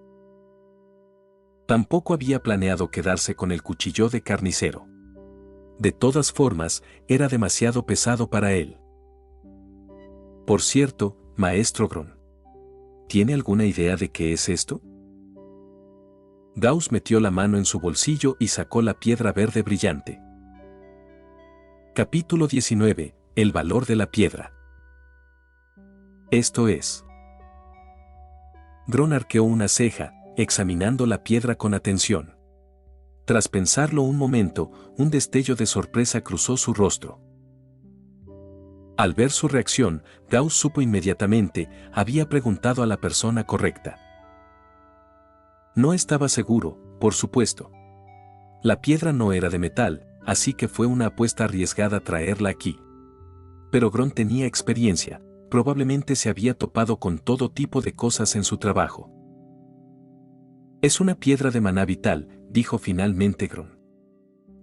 Tampoco había planeado quedarse con el cuchillo de carnicero. De todas formas, era demasiado pesado para él. Por cierto, maestro Gron. ¿tiene alguna idea de qué es esto? Gauss metió la mano en su bolsillo y sacó la piedra verde brillante. Capítulo 19. El valor de la piedra. Esto es. Gron arqueó una ceja, examinando la piedra con atención. Tras pensarlo un momento, un destello de sorpresa cruzó su rostro. Al ver su reacción, Gauss supo inmediatamente, había preguntado a la persona correcta. No estaba seguro, por supuesto. La piedra no era de metal, así que fue una apuesta arriesgada traerla aquí. Pero Gron tenía experiencia, probablemente se había topado con todo tipo de cosas en su trabajo. Es una piedra de maná vital, dijo finalmente Gron.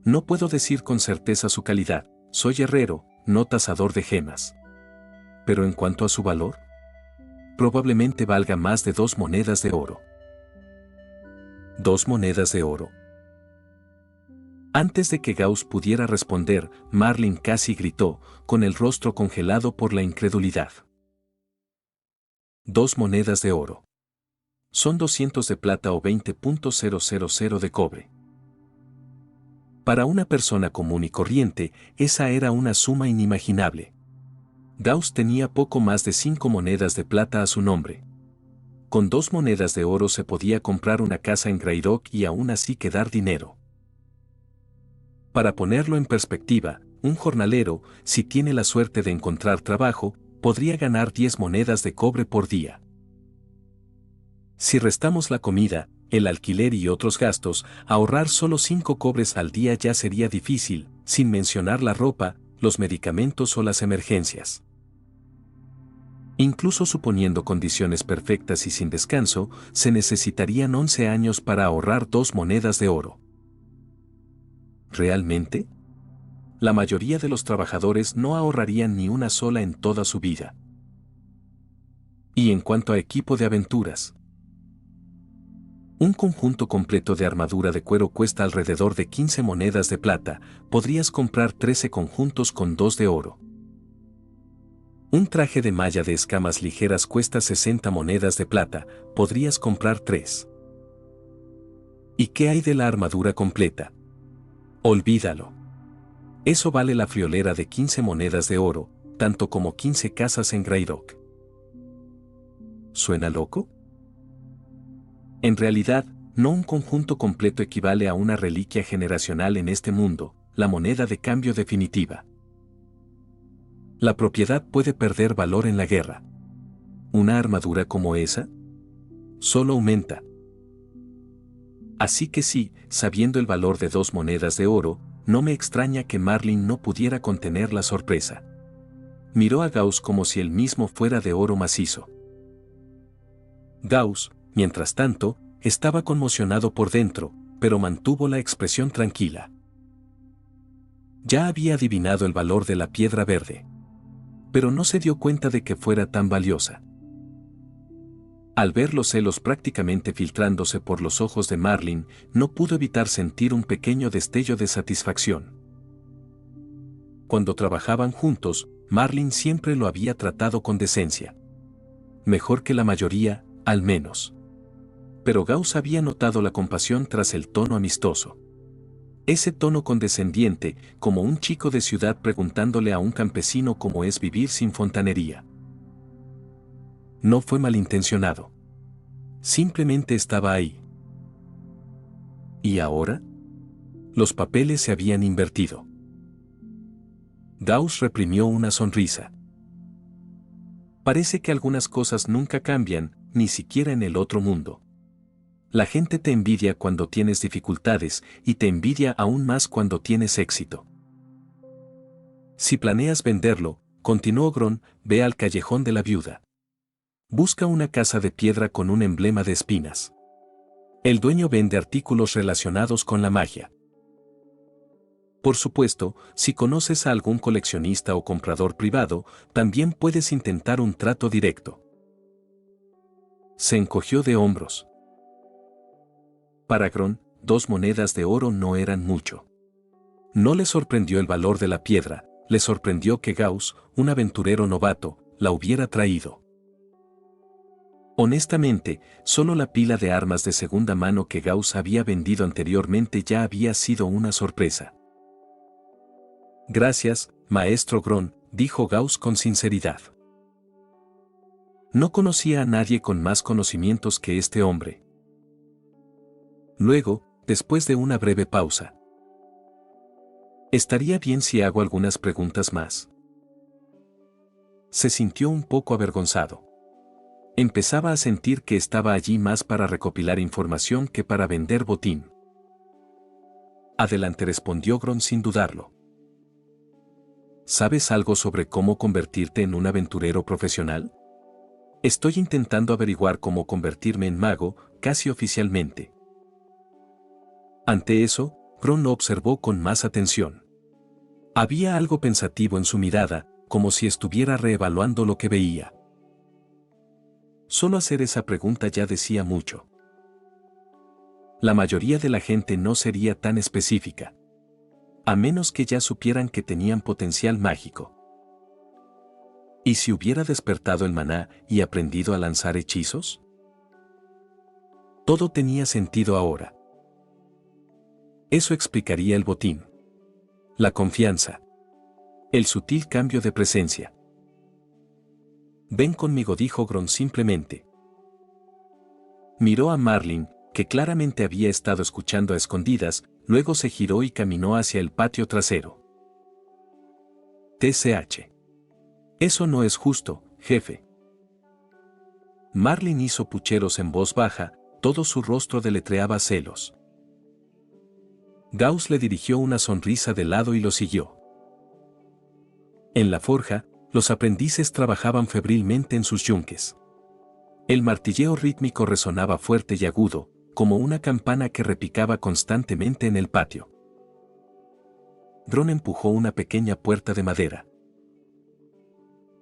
No puedo decir con certeza su calidad, soy herrero, no tasador de gemas. Pero en cuanto a su valor, probablemente valga más de 2 monedas de oro. ¿2 monedas de oro? Antes de que Gauss pudiera responder, Marlin casi gritó, con el rostro congelado por la incredulidad. 2 monedas de oro. Son 200 de plata o 20.000 de cobre. Para una persona común y corriente, esa era una suma inimaginable. Gauss tenía poco más de 5 monedas de plata a su nombre. Con 2 monedas de oro se podía comprar una casa en Greyrock y aún así quedar dinero. Para ponerlo en perspectiva, un jornalero, si tiene la suerte de encontrar trabajo, podría ganar 10 monedas de cobre por día. Si restamos la comida, el alquiler y otros gastos, ahorrar solo 5 cobres al día ya sería difícil, sin mencionar la ropa, los medicamentos o las emergencias. Incluso suponiendo condiciones perfectas y sin descanso, se necesitarían 11 años para ahorrar 2 monedas de oro. ¿Realmente? La mayoría de los trabajadores no ahorrarían ni una sola en toda su vida. Y en cuanto a equipo de aventuras, un conjunto completo de armadura de cuero cuesta alrededor de 15 monedas de plata, podrías comprar 13 conjuntos con 2 de oro. Un traje de malla de escamas ligeras cuesta 60 monedas de plata, podrías comprar 3. ¿Y qué hay de la armadura completa? Olvídalo. Eso vale la friolera de 15 monedas de oro, tanto como 15 casas en Greyrock. ¿Suena loco? En realidad, no un conjunto completo equivale a una reliquia generacional en este mundo, la moneda de cambio definitiva. La propiedad puede perder valor en la guerra. ¿Una armadura como esa? Solo aumenta. Así que sí, sabiendo el valor de 2 monedas de oro, no me extraña que Marlin no pudiera contener la sorpresa. Miró a Gauss como si él mismo fuera de oro macizo. Gauss, mientras tanto, estaba conmocionado por dentro, pero mantuvo la expresión tranquila. Ya había adivinado el valor de la piedra verde. Pero no se dio cuenta de que fuera tan valiosa. Al ver los celos prácticamente filtrándose por los ojos de Marlin, no pudo evitar sentir un pequeño destello de satisfacción. Cuando trabajaban juntos, Marlin siempre lo había tratado con decencia. Mejor que la mayoría, al menos. Pero Gauss había notado la compasión tras el tono amistoso. Ese tono condescendiente, como un chico de ciudad preguntándole a un campesino cómo es vivir sin fontanería. No fue malintencionado. Simplemente estaba ahí. ¿Y ahora? Los papeles se habían invertido. Gauss reprimió una sonrisa. Parece que algunas cosas nunca cambian, ni siquiera en el otro mundo. La gente te envidia cuando tienes dificultades y te envidia aún más cuando tienes éxito. Si planeas venderlo, continuó Gron, ve al callejón de la viuda. Busca una casa de piedra con un emblema de espinas. El dueño vende artículos relacionados con la magia. Por supuesto, si conoces a algún coleccionista o comprador privado, también puedes intentar un trato directo. Se encogió de hombros. Para Gron, 2 monedas de oro no eran mucho. No le sorprendió el valor de la piedra, le sorprendió que Gauss, un aventurero novato, la hubiera traído. Honestamente, solo la pila de armas de segunda mano que Gauss había vendido anteriormente ya había sido una sorpresa. Gracias, maestro Gron, dijo Gauss con sinceridad. No conocía a nadie con más conocimientos que este hombre. Luego, después de una breve pausa. Estaría bien si hago algunas preguntas más. Se sintió un poco avergonzado. Empezaba a sentir que estaba allí más para recopilar información que para vender botín. Adelante, respondió Gron sin dudarlo. ¿Sabes algo sobre cómo convertirte en un aventurero profesional? Estoy intentando averiguar cómo convertirme en mago, casi oficialmente. Ante eso, Gron lo observó con más atención. Había algo pensativo en su mirada, como si estuviera reevaluando lo que veía. Solo hacer esa pregunta ya decía mucho. La mayoría de la gente no sería tan específica. A menos que ya supieran que tenían potencial mágico. ¿Y si hubiera despertado el maná y aprendido a lanzar hechizos? Todo tenía sentido ahora. Eso explicaría el botín. La confianza. El sutil cambio de presencia. Ven conmigo, dijo Gron simplemente. Miró a Marlin, que claramente había estado escuchando a escondidas, luego se giró y caminó hacia el patio trasero. TCH. Eso no es justo, jefe. Marlin hizo pucheros en voz baja, todo su rostro deletreaba celos. Gauss le dirigió una sonrisa de lado y lo siguió. En la forja, los aprendices trabajaban febrilmente en sus yunques. El martilleo rítmico resonaba fuerte y agudo, como una campana que repicaba constantemente en el patio. Gron empujó una pequeña puerta de madera.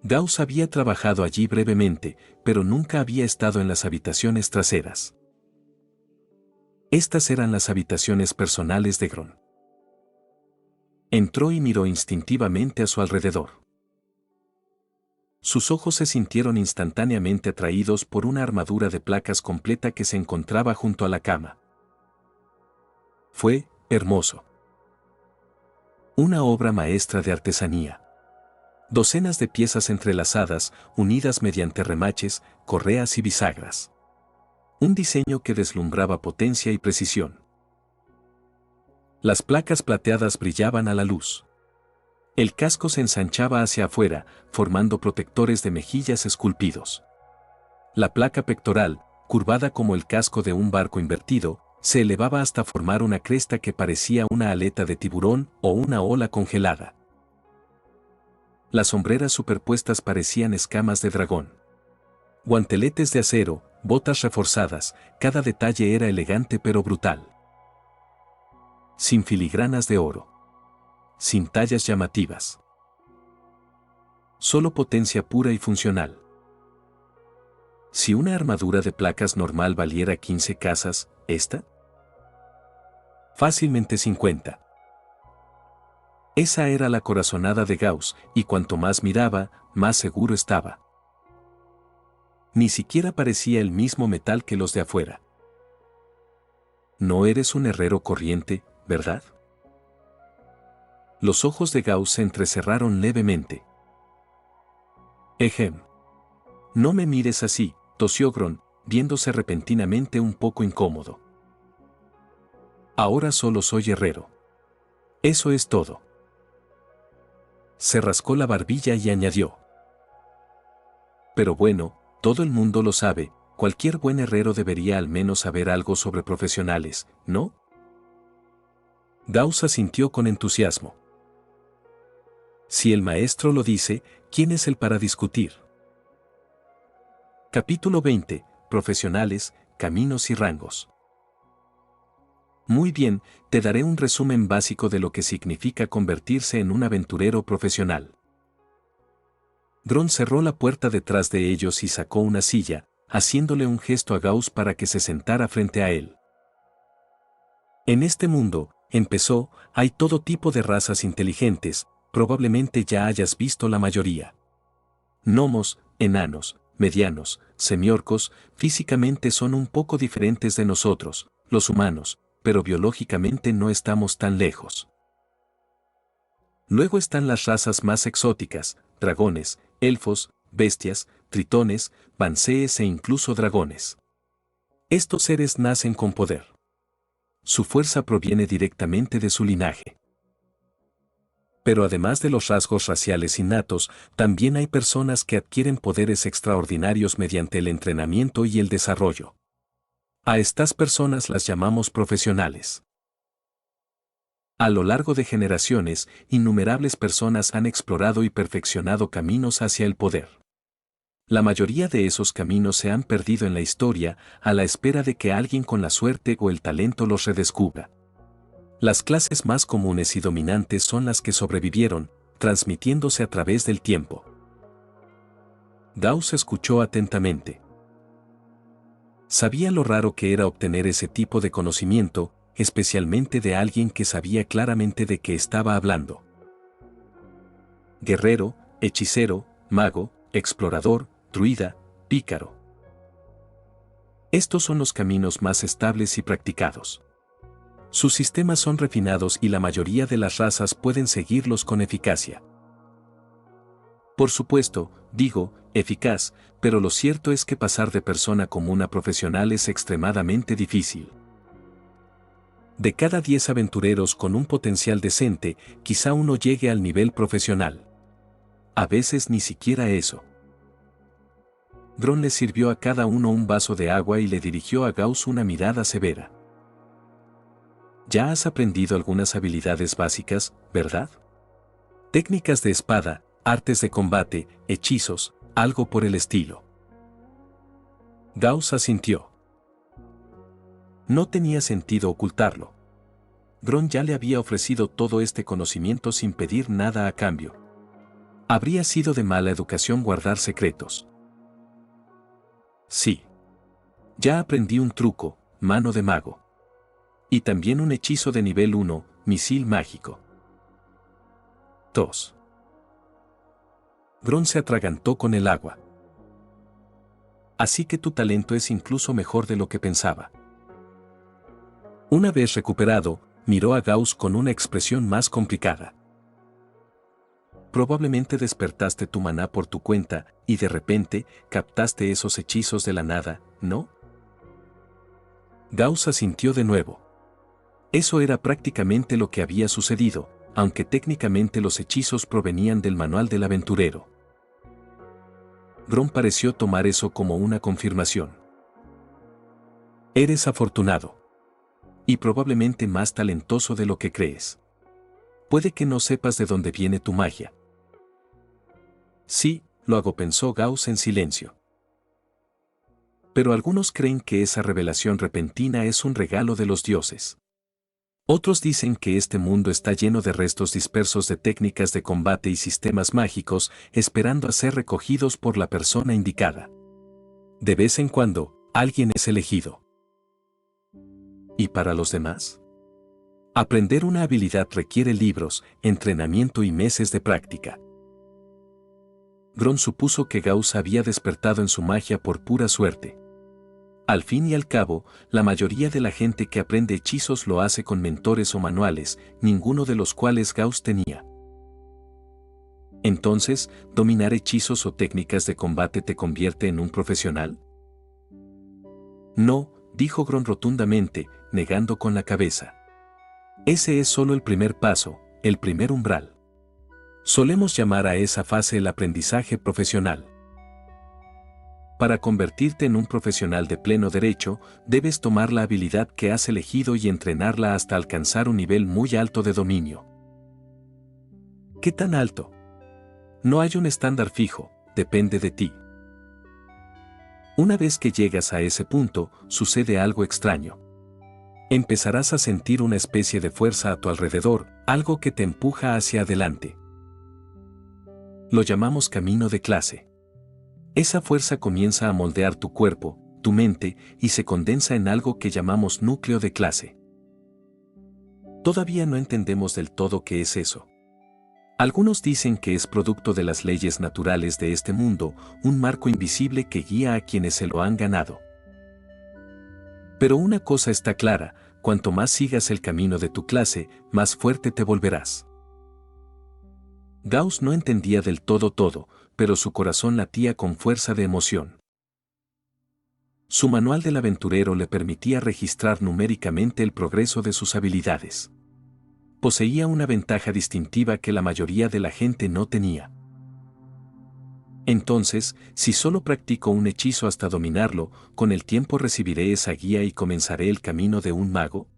Gauss había trabajado allí brevemente, pero nunca había estado en las habitaciones traseras. Estas eran las habitaciones personales de Gron. Entró y miró instintivamente a su alrededor. Sus ojos se sintieron instantáneamente atraídos por una armadura de placas completa que se encontraba junto a la cama. Fue hermoso. Una obra maestra de artesanía. Docenas de piezas entrelazadas, unidas mediante remaches, correas y bisagras. Un diseño que deslumbraba potencia y precisión. Las placas plateadas brillaban a la luz. El casco se ensanchaba hacia afuera, formando protectores de mejillas esculpidos. La placa pectoral, curvada como el casco de un barco invertido, se elevaba hasta formar una cresta que parecía una aleta de tiburón o una ola congelada. Las sombreras superpuestas parecían escamas de dragón. Guanteletes de acero, botas reforzadas, cada detalle era elegante pero brutal. Sin filigranas de oro. Sin tallas llamativas. Solo potencia pura y funcional. Si una armadura de placas normal valiera 15 casas, ¿esta? Fácilmente 50. Esa era la corazonada de Gauss, y cuanto más miraba, más seguro estaba. Ni siquiera parecía el mismo metal que los de afuera. No eres un herrero corriente, ¿verdad? Los ojos de Gauss se entrecerraron levemente. Ejem. No me mires así, tosió Gron, viéndose repentinamente un poco incómodo. Ahora solo soy herrero. Eso es todo. Se rascó la barbilla y añadió. Pero bueno, todo el mundo lo sabe, cualquier buen herrero debería al menos saber algo sobre profesionales, ¿no? Gauss asintió con entusiasmo. Si el maestro lo dice, ¿quién es él para discutir? Capítulo 20. Profesionales, caminos y rangos. Muy bien, te daré un resumen básico de lo que significa convertirse en un aventurero profesional. Gron cerró la puerta detrás de ellos y sacó una silla, haciéndole un gesto a Gauss para que se sentara frente a él. En este mundo, empezó, hay todo tipo de razas inteligentes, probablemente ya hayas visto la mayoría. Gnomos, enanos, medianos, semiorcos, físicamente son un poco diferentes de nosotros, los humanos, pero biológicamente no estamos tan lejos. Luego están las razas más exóticas, dragones, elfos, bestias, tritones, bansees e incluso dragones. Estos seres nacen con poder. Su fuerza proviene directamente de su linaje. Pero además de los rasgos raciales innatos, también hay personas que adquieren poderes extraordinarios mediante el entrenamiento y el desarrollo. A estas personas las llamamos profesionales. A lo largo de generaciones, innumerables personas han explorado y perfeccionado caminos hacia el poder. La mayoría de esos caminos se han perdido en la historia, a la espera de que alguien con la suerte o el talento los redescubra. Las clases más comunes y dominantes son las que sobrevivieron, transmitiéndose a través del tiempo. Gauss escuchó atentamente. Sabía lo raro que era obtener ese tipo de conocimiento, especialmente de alguien que sabía claramente de qué estaba hablando. Guerrero, hechicero, mago, explorador, druida, pícaro. Estos son los caminos más estables y practicados. Sus sistemas son refinados y la mayoría de las razas pueden seguirlos con eficacia. Por supuesto, digo, eficaz, pero lo cierto es que pasar de persona común a profesional es extremadamente difícil. De cada 10 aventureros con un potencial decente, quizá uno llegue al nivel profesional. A veces ni siquiera eso. Gron le sirvió a cada uno un vaso de agua y le dirigió a Gauss una mirada severa. Ya has aprendido algunas habilidades básicas, ¿verdad? Técnicas de espada, artes de combate, hechizos, algo por el estilo. Gauss asintió. No tenía sentido ocultarlo. Gron ya le había ofrecido todo este conocimiento sin pedir nada a cambio. Habría sido de mala educación guardar secretos. Sí. Ya aprendí un truco, mano de mago. Y también un hechizo de nivel 1, misil mágico. 2. Gron se atragantó con el agua. Así que tu talento es incluso mejor de lo que pensaba. Una vez recuperado, miró a Gauss con una expresión más complicada. Probablemente despertaste tu maná por tu cuenta y de repente captaste esos hechizos de la nada, ¿no? Gauss asintió de nuevo. Eso era prácticamente lo que había sucedido, aunque técnicamente los hechizos provenían del manual del aventurero. Gron pareció tomar eso como una confirmación. Eres afortunado. Y probablemente más talentoso de lo que crees. Puede que no sepas de dónde viene tu magia. Sí, lo hago, pensó Gauss en silencio. Pero algunos creen que esa revelación repentina es un regalo de los dioses. Otros dicen que este mundo está lleno de restos dispersos de técnicas de combate y sistemas mágicos, esperando a ser recogidos por la persona indicada. De vez en cuando, alguien es elegido. ¿Y para los demás? Aprender una habilidad requiere libros, entrenamiento y meses de práctica. Gron supuso que Gauss había despertado en su magia por pura suerte. Al fin y al cabo, la mayoría de la gente que aprende hechizos lo hace con mentores o manuales, ninguno de los cuales Gauss tenía. Entonces, ¿dominar hechizos o técnicas de combate te convierte en un profesional? No, dijo Gron rotundamente, negando con la cabeza. Ese es solo el primer paso, el primer umbral. Solemos llamar a esa fase el aprendizaje profesional. Para convertirte en un profesional de pleno derecho, debes tomar la habilidad que has elegido y entrenarla hasta alcanzar un nivel muy alto de dominio. ¿Qué tan alto? No hay un estándar fijo, depende de ti. Una vez que llegas a ese punto, sucede algo extraño. Empezarás a sentir una especie de fuerza a tu alrededor, algo que te empuja hacia adelante. Lo llamamos camino de clase. Esa fuerza comienza a moldear tu cuerpo, tu mente, y se condensa en algo que llamamos núcleo de clase. Todavía no entendemos del todo qué es eso. Algunos dicen que es producto de las leyes naturales de este mundo, un marco invisible que guía a quienes se lo han ganado. Pero una cosa está clara, cuanto más sigas el camino de tu clase, más fuerte te volverás. Gauss no entendía del todo, pero su corazón latía con fuerza de emoción. Su manual del aventurero le permitía registrar numéricamente el progreso de sus habilidades. Poseía una ventaja distintiva que la mayoría de la gente no tenía. Entonces, si solo practico un hechizo hasta dominarlo, ¿con el tiempo recibiré esa guía y comenzaré el camino de un mago?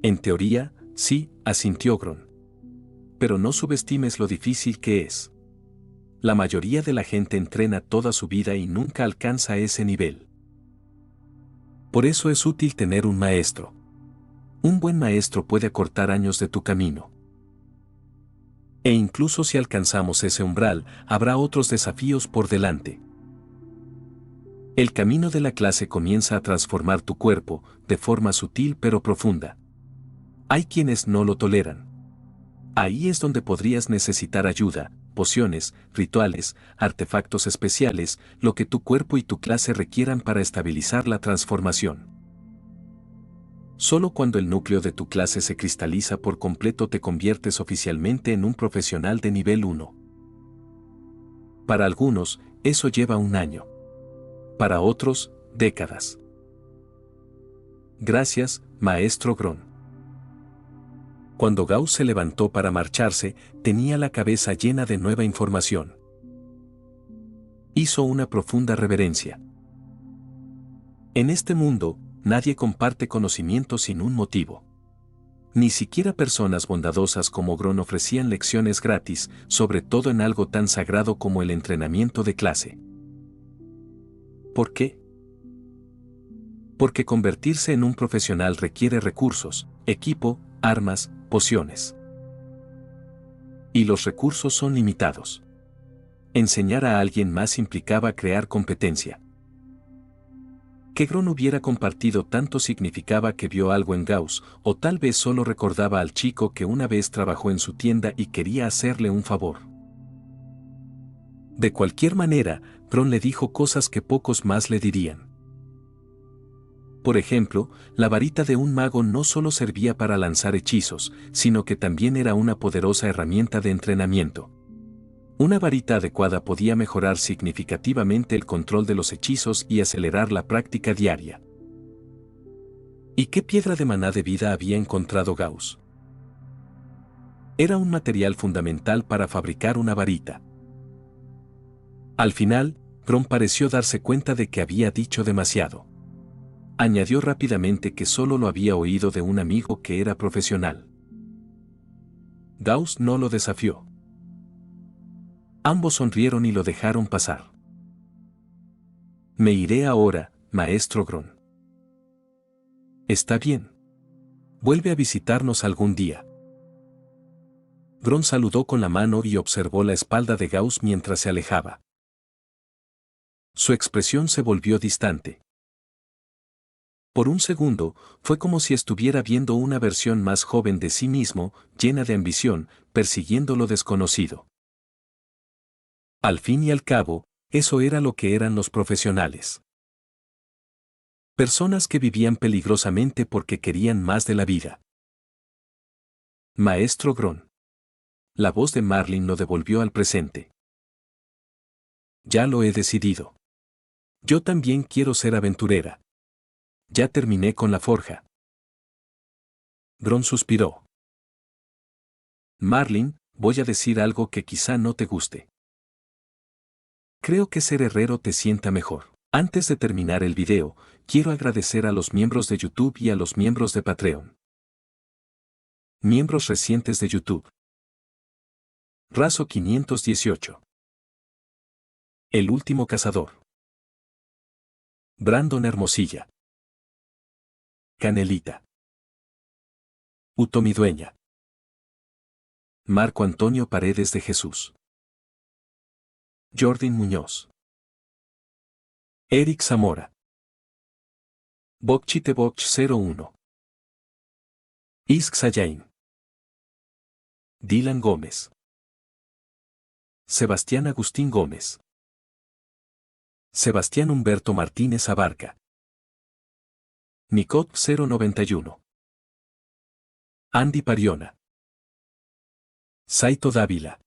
En teoría, sí, asintió Gron. Pero no subestimes lo difícil que es. La mayoría de la gente entrena toda su vida y nunca alcanza ese nivel. Por eso es útil tener un maestro. Un buen maestro puede acortar años de tu camino. E incluso si alcanzamos ese umbral, habrá otros desafíos por delante. El camino de la clase comienza a transformar tu cuerpo, de forma sutil pero profunda. Hay quienes no lo toleran. Ahí es donde podrías necesitar ayuda, pociones, rituales, artefactos especiales, lo que tu cuerpo y tu clase requieran para estabilizar la transformación. Solo cuando el núcleo de tu clase se cristaliza por completo te conviertes oficialmente en un profesional de nivel 1. Para algunos, eso lleva un año. Para otros, décadas. Gracias, maestro Gron. Cuando Gauss se levantó para marcharse, tenía la cabeza llena de nueva información. Hizo una profunda reverencia. En este mundo, nadie comparte conocimiento sin un motivo. Ni siquiera personas bondadosas como Gron ofrecían lecciones gratis, sobre todo en algo tan sagrado como el entrenamiento de clase. ¿Por qué? Porque convertirse en un profesional requiere recursos, equipo, armas, pociones. Y los recursos son limitados. Enseñar a alguien más implicaba crear competencia. Que Gron hubiera compartido tanto significaba que vio algo en Gauss, o tal vez solo recordaba al chico que una vez trabajó en su tienda y quería hacerle un favor. De cualquier manera, Gron le dijo cosas que pocos más le dirían. Por ejemplo, la varita de un mago no solo servía para lanzar hechizos, sino que también era una poderosa herramienta de entrenamiento. Una varita adecuada podía mejorar significativamente el control de los hechizos y acelerar la práctica diaria. ¿Y qué piedra de maná de vida había encontrado Gauss? Era un material fundamental para fabricar una varita. Al final, Gron pareció darse cuenta de que había dicho demasiado. Añadió rápidamente que solo lo había oído de un amigo que era profesional. Gauss no lo desafió. Ambos sonrieron y lo dejaron pasar. Me iré ahora, maestro Gron. Está bien. Vuelve a visitarnos algún día. Gron saludó con la mano y observó la espalda de Gauss mientras se alejaba. Su expresión se volvió distante. Por un segundo, fue como si estuviera viendo una versión más joven de sí mismo, llena de ambición, persiguiendo lo desconocido. Al fin y al cabo, eso era lo que eran los profesionales. Personas que vivían peligrosamente porque querían más de la vida. Maestro Gron. La voz de Marlin lo devolvió al presente. Ya lo he decidido. Yo también quiero ser aventurera. Ya terminé con la forja. Gron suspiró. Marlin, voy a decir algo que quizá no te guste. Creo que ser herrero te sienta mejor. Antes de terminar el video, quiero agradecer a los miembros de YouTube y a los miembros de Patreon. Miembros recientes de YouTube. Razo 518. El último cazador. Brandon Hermosilla. Canelita. Utomi Dueña. Marco Antonio Paredes de Jesús. Jordan Muñoz. Eric Zamora. Bokchitebokch 01. Isk Sayain. Dylan Gómez. Sebastián Agustín Gómez. Sebastián Humberto Martínez Abarca. Nicot 091. Andy Pariona. Saito Dávila.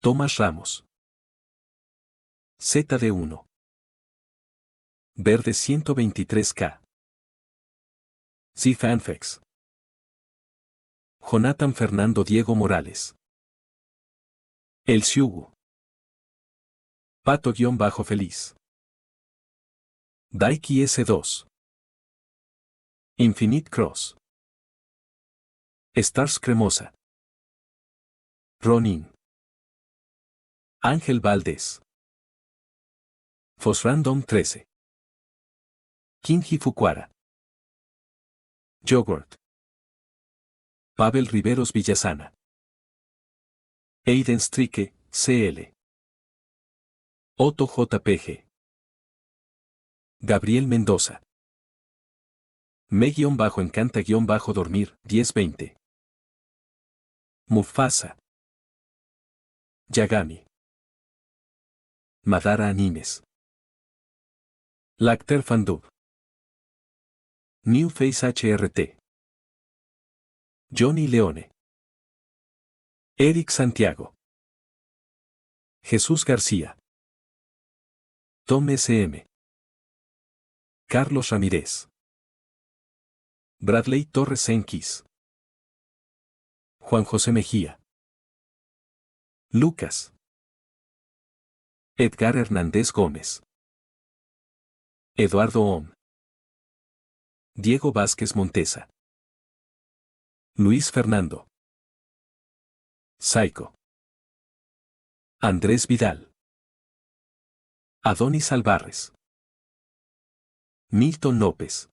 Tomás Ramos. ZD1. Verde 123K. Fanfex. Jonathan Fernando Diego Morales. El Ciugu. Pato-Feliz. Daiki S2. Infinite Cross. Stars Cremosa. Ronin. Ángel Valdés. Fosrandom 13. Kinji Fukuara. Yogurt. Pavel Riveros Villasana. Aiden Strike, CL. Otto JPG. Gabriel Mendoza. Me-encanta-dormir, 1020. Mufasa. Yagami. Madara Animes. Lacter Fandub. New Face HRT. Johnny Leone. Eric Santiago. Jesús García. Tom SM. Carlos Ramírez. Bradley Torres Enquis. Juan José Mejía. Lucas. Edgar Hernández Gómez. Eduardo Om. Diego Vázquez Montesa. Luis Fernando. Saico. Andrés Vidal. Adonis Alvarez. Milton López.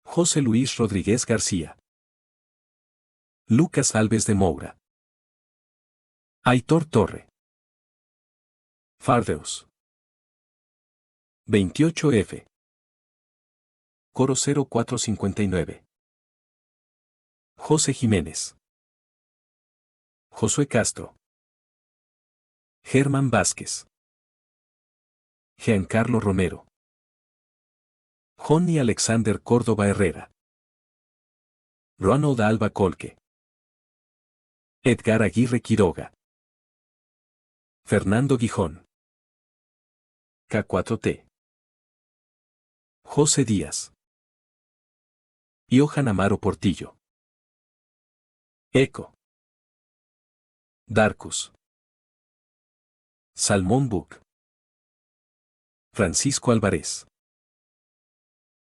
José Luis Rodríguez García. Lucas Alves de Moura. Aitor Torre. Fardeus. 28F. Coro 0459. José Jiménez. Josué Castro. Germán Vázquez. Giancarlo Romero. Johnny Alexander Córdoba Herrera. Ronald Alba Colque. Edgar Aguirre Quiroga. Fernando Gijón. K4T. José Díaz. Johan Amaro Portillo. Eco. Darkus. Salmón Book. Francisco Álvarez.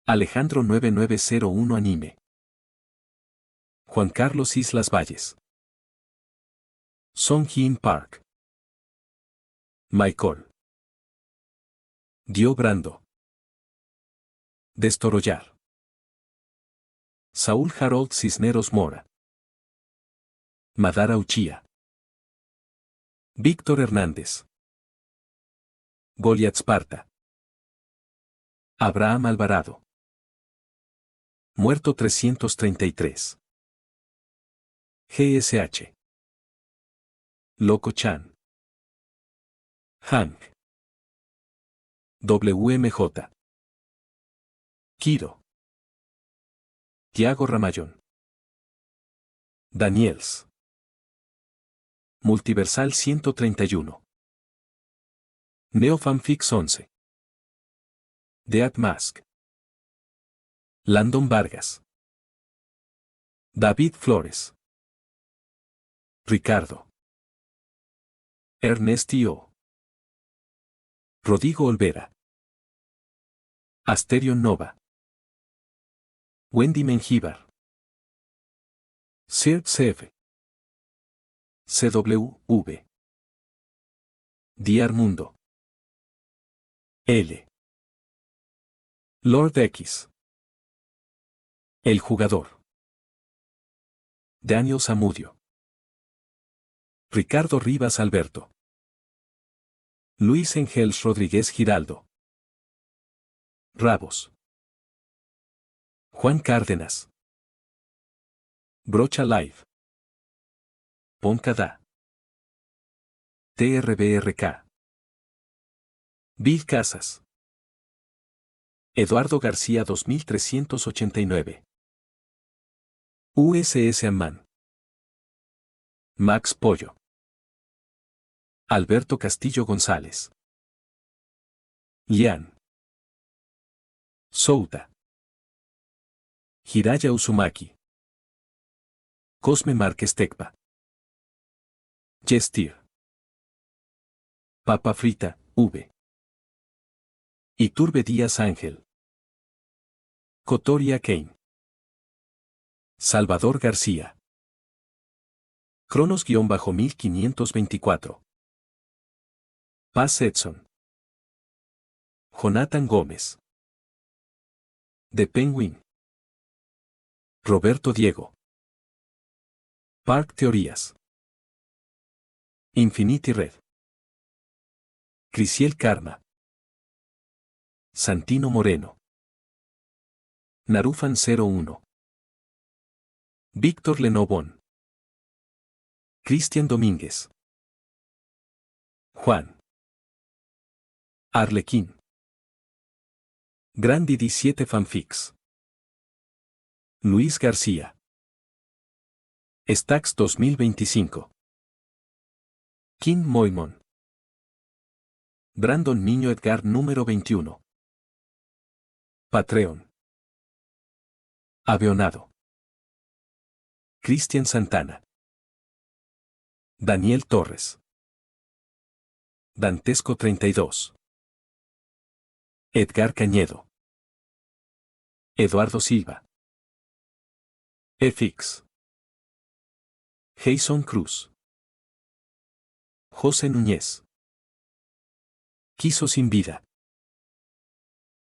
Alejandro 9901 Anime. Juan Carlos Islas Valles. Song Hyun Park. Michael. Dio Brando. Destorollar. Saúl Harold Cisneros Mora. Madara Uchía. Víctor Hernández. Goliath Sparta. Abraham Alvarado. Muerto 333. GSH. Loco Chan. Hank. WMJ. Kiro. Tiago Ramayón. Daniels. Multiversal 131. Neofanfix 11. Dead Mask. Landon Vargas. David Flores. Ricardo. Ernestio. Rodrigo Olvera. Asterion Nova. Wendy Mengíbar. Sir CF. CWV. Diar Mundo. L. Lord X. El jugador. Daniel Zamudio. Ricardo Rivas Alberto. Luis Engels Rodríguez Giraldo. Rabos. Juan Cárdenas. Brocha Live. Poncada. TRBRK. Bill Casas. Eduardo García 2389. USS Amman. Max Pollo. Alberto Castillo González. Lian. Souta. Hiraya Uzumaki. Cosme Márquez Tecpa. Jestir. Papa Frita, V. Iturbe Díaz Ángel. Cotoria Kane. Salvador García. Cronos-1524. Paz Edson. Jonathan Gómez. The Penguin. Roberto Diego. Park Teorías. Infinity Red. Crisiel Karma. Santino Moreno. Narufan 01. Víctor Lenovón. Cristian Domínguez. Juan. Arlequín. Grandi 17 Fanfics. Luis García. Stax 2025. Kim Moimon. Brandon Niño Edgar número 21. Patreon. Aveonado. Cristian Santana. Daniel Torres. Dantesco 32. Edgar Cañedo. Eduardo Silva. FX. Jason Cruz. José Núñez. Quiso sin vida.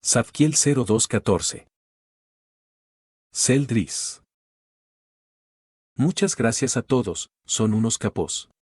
Safkiel 0214. Celdris. Muchas gracias a todos, son unos capos.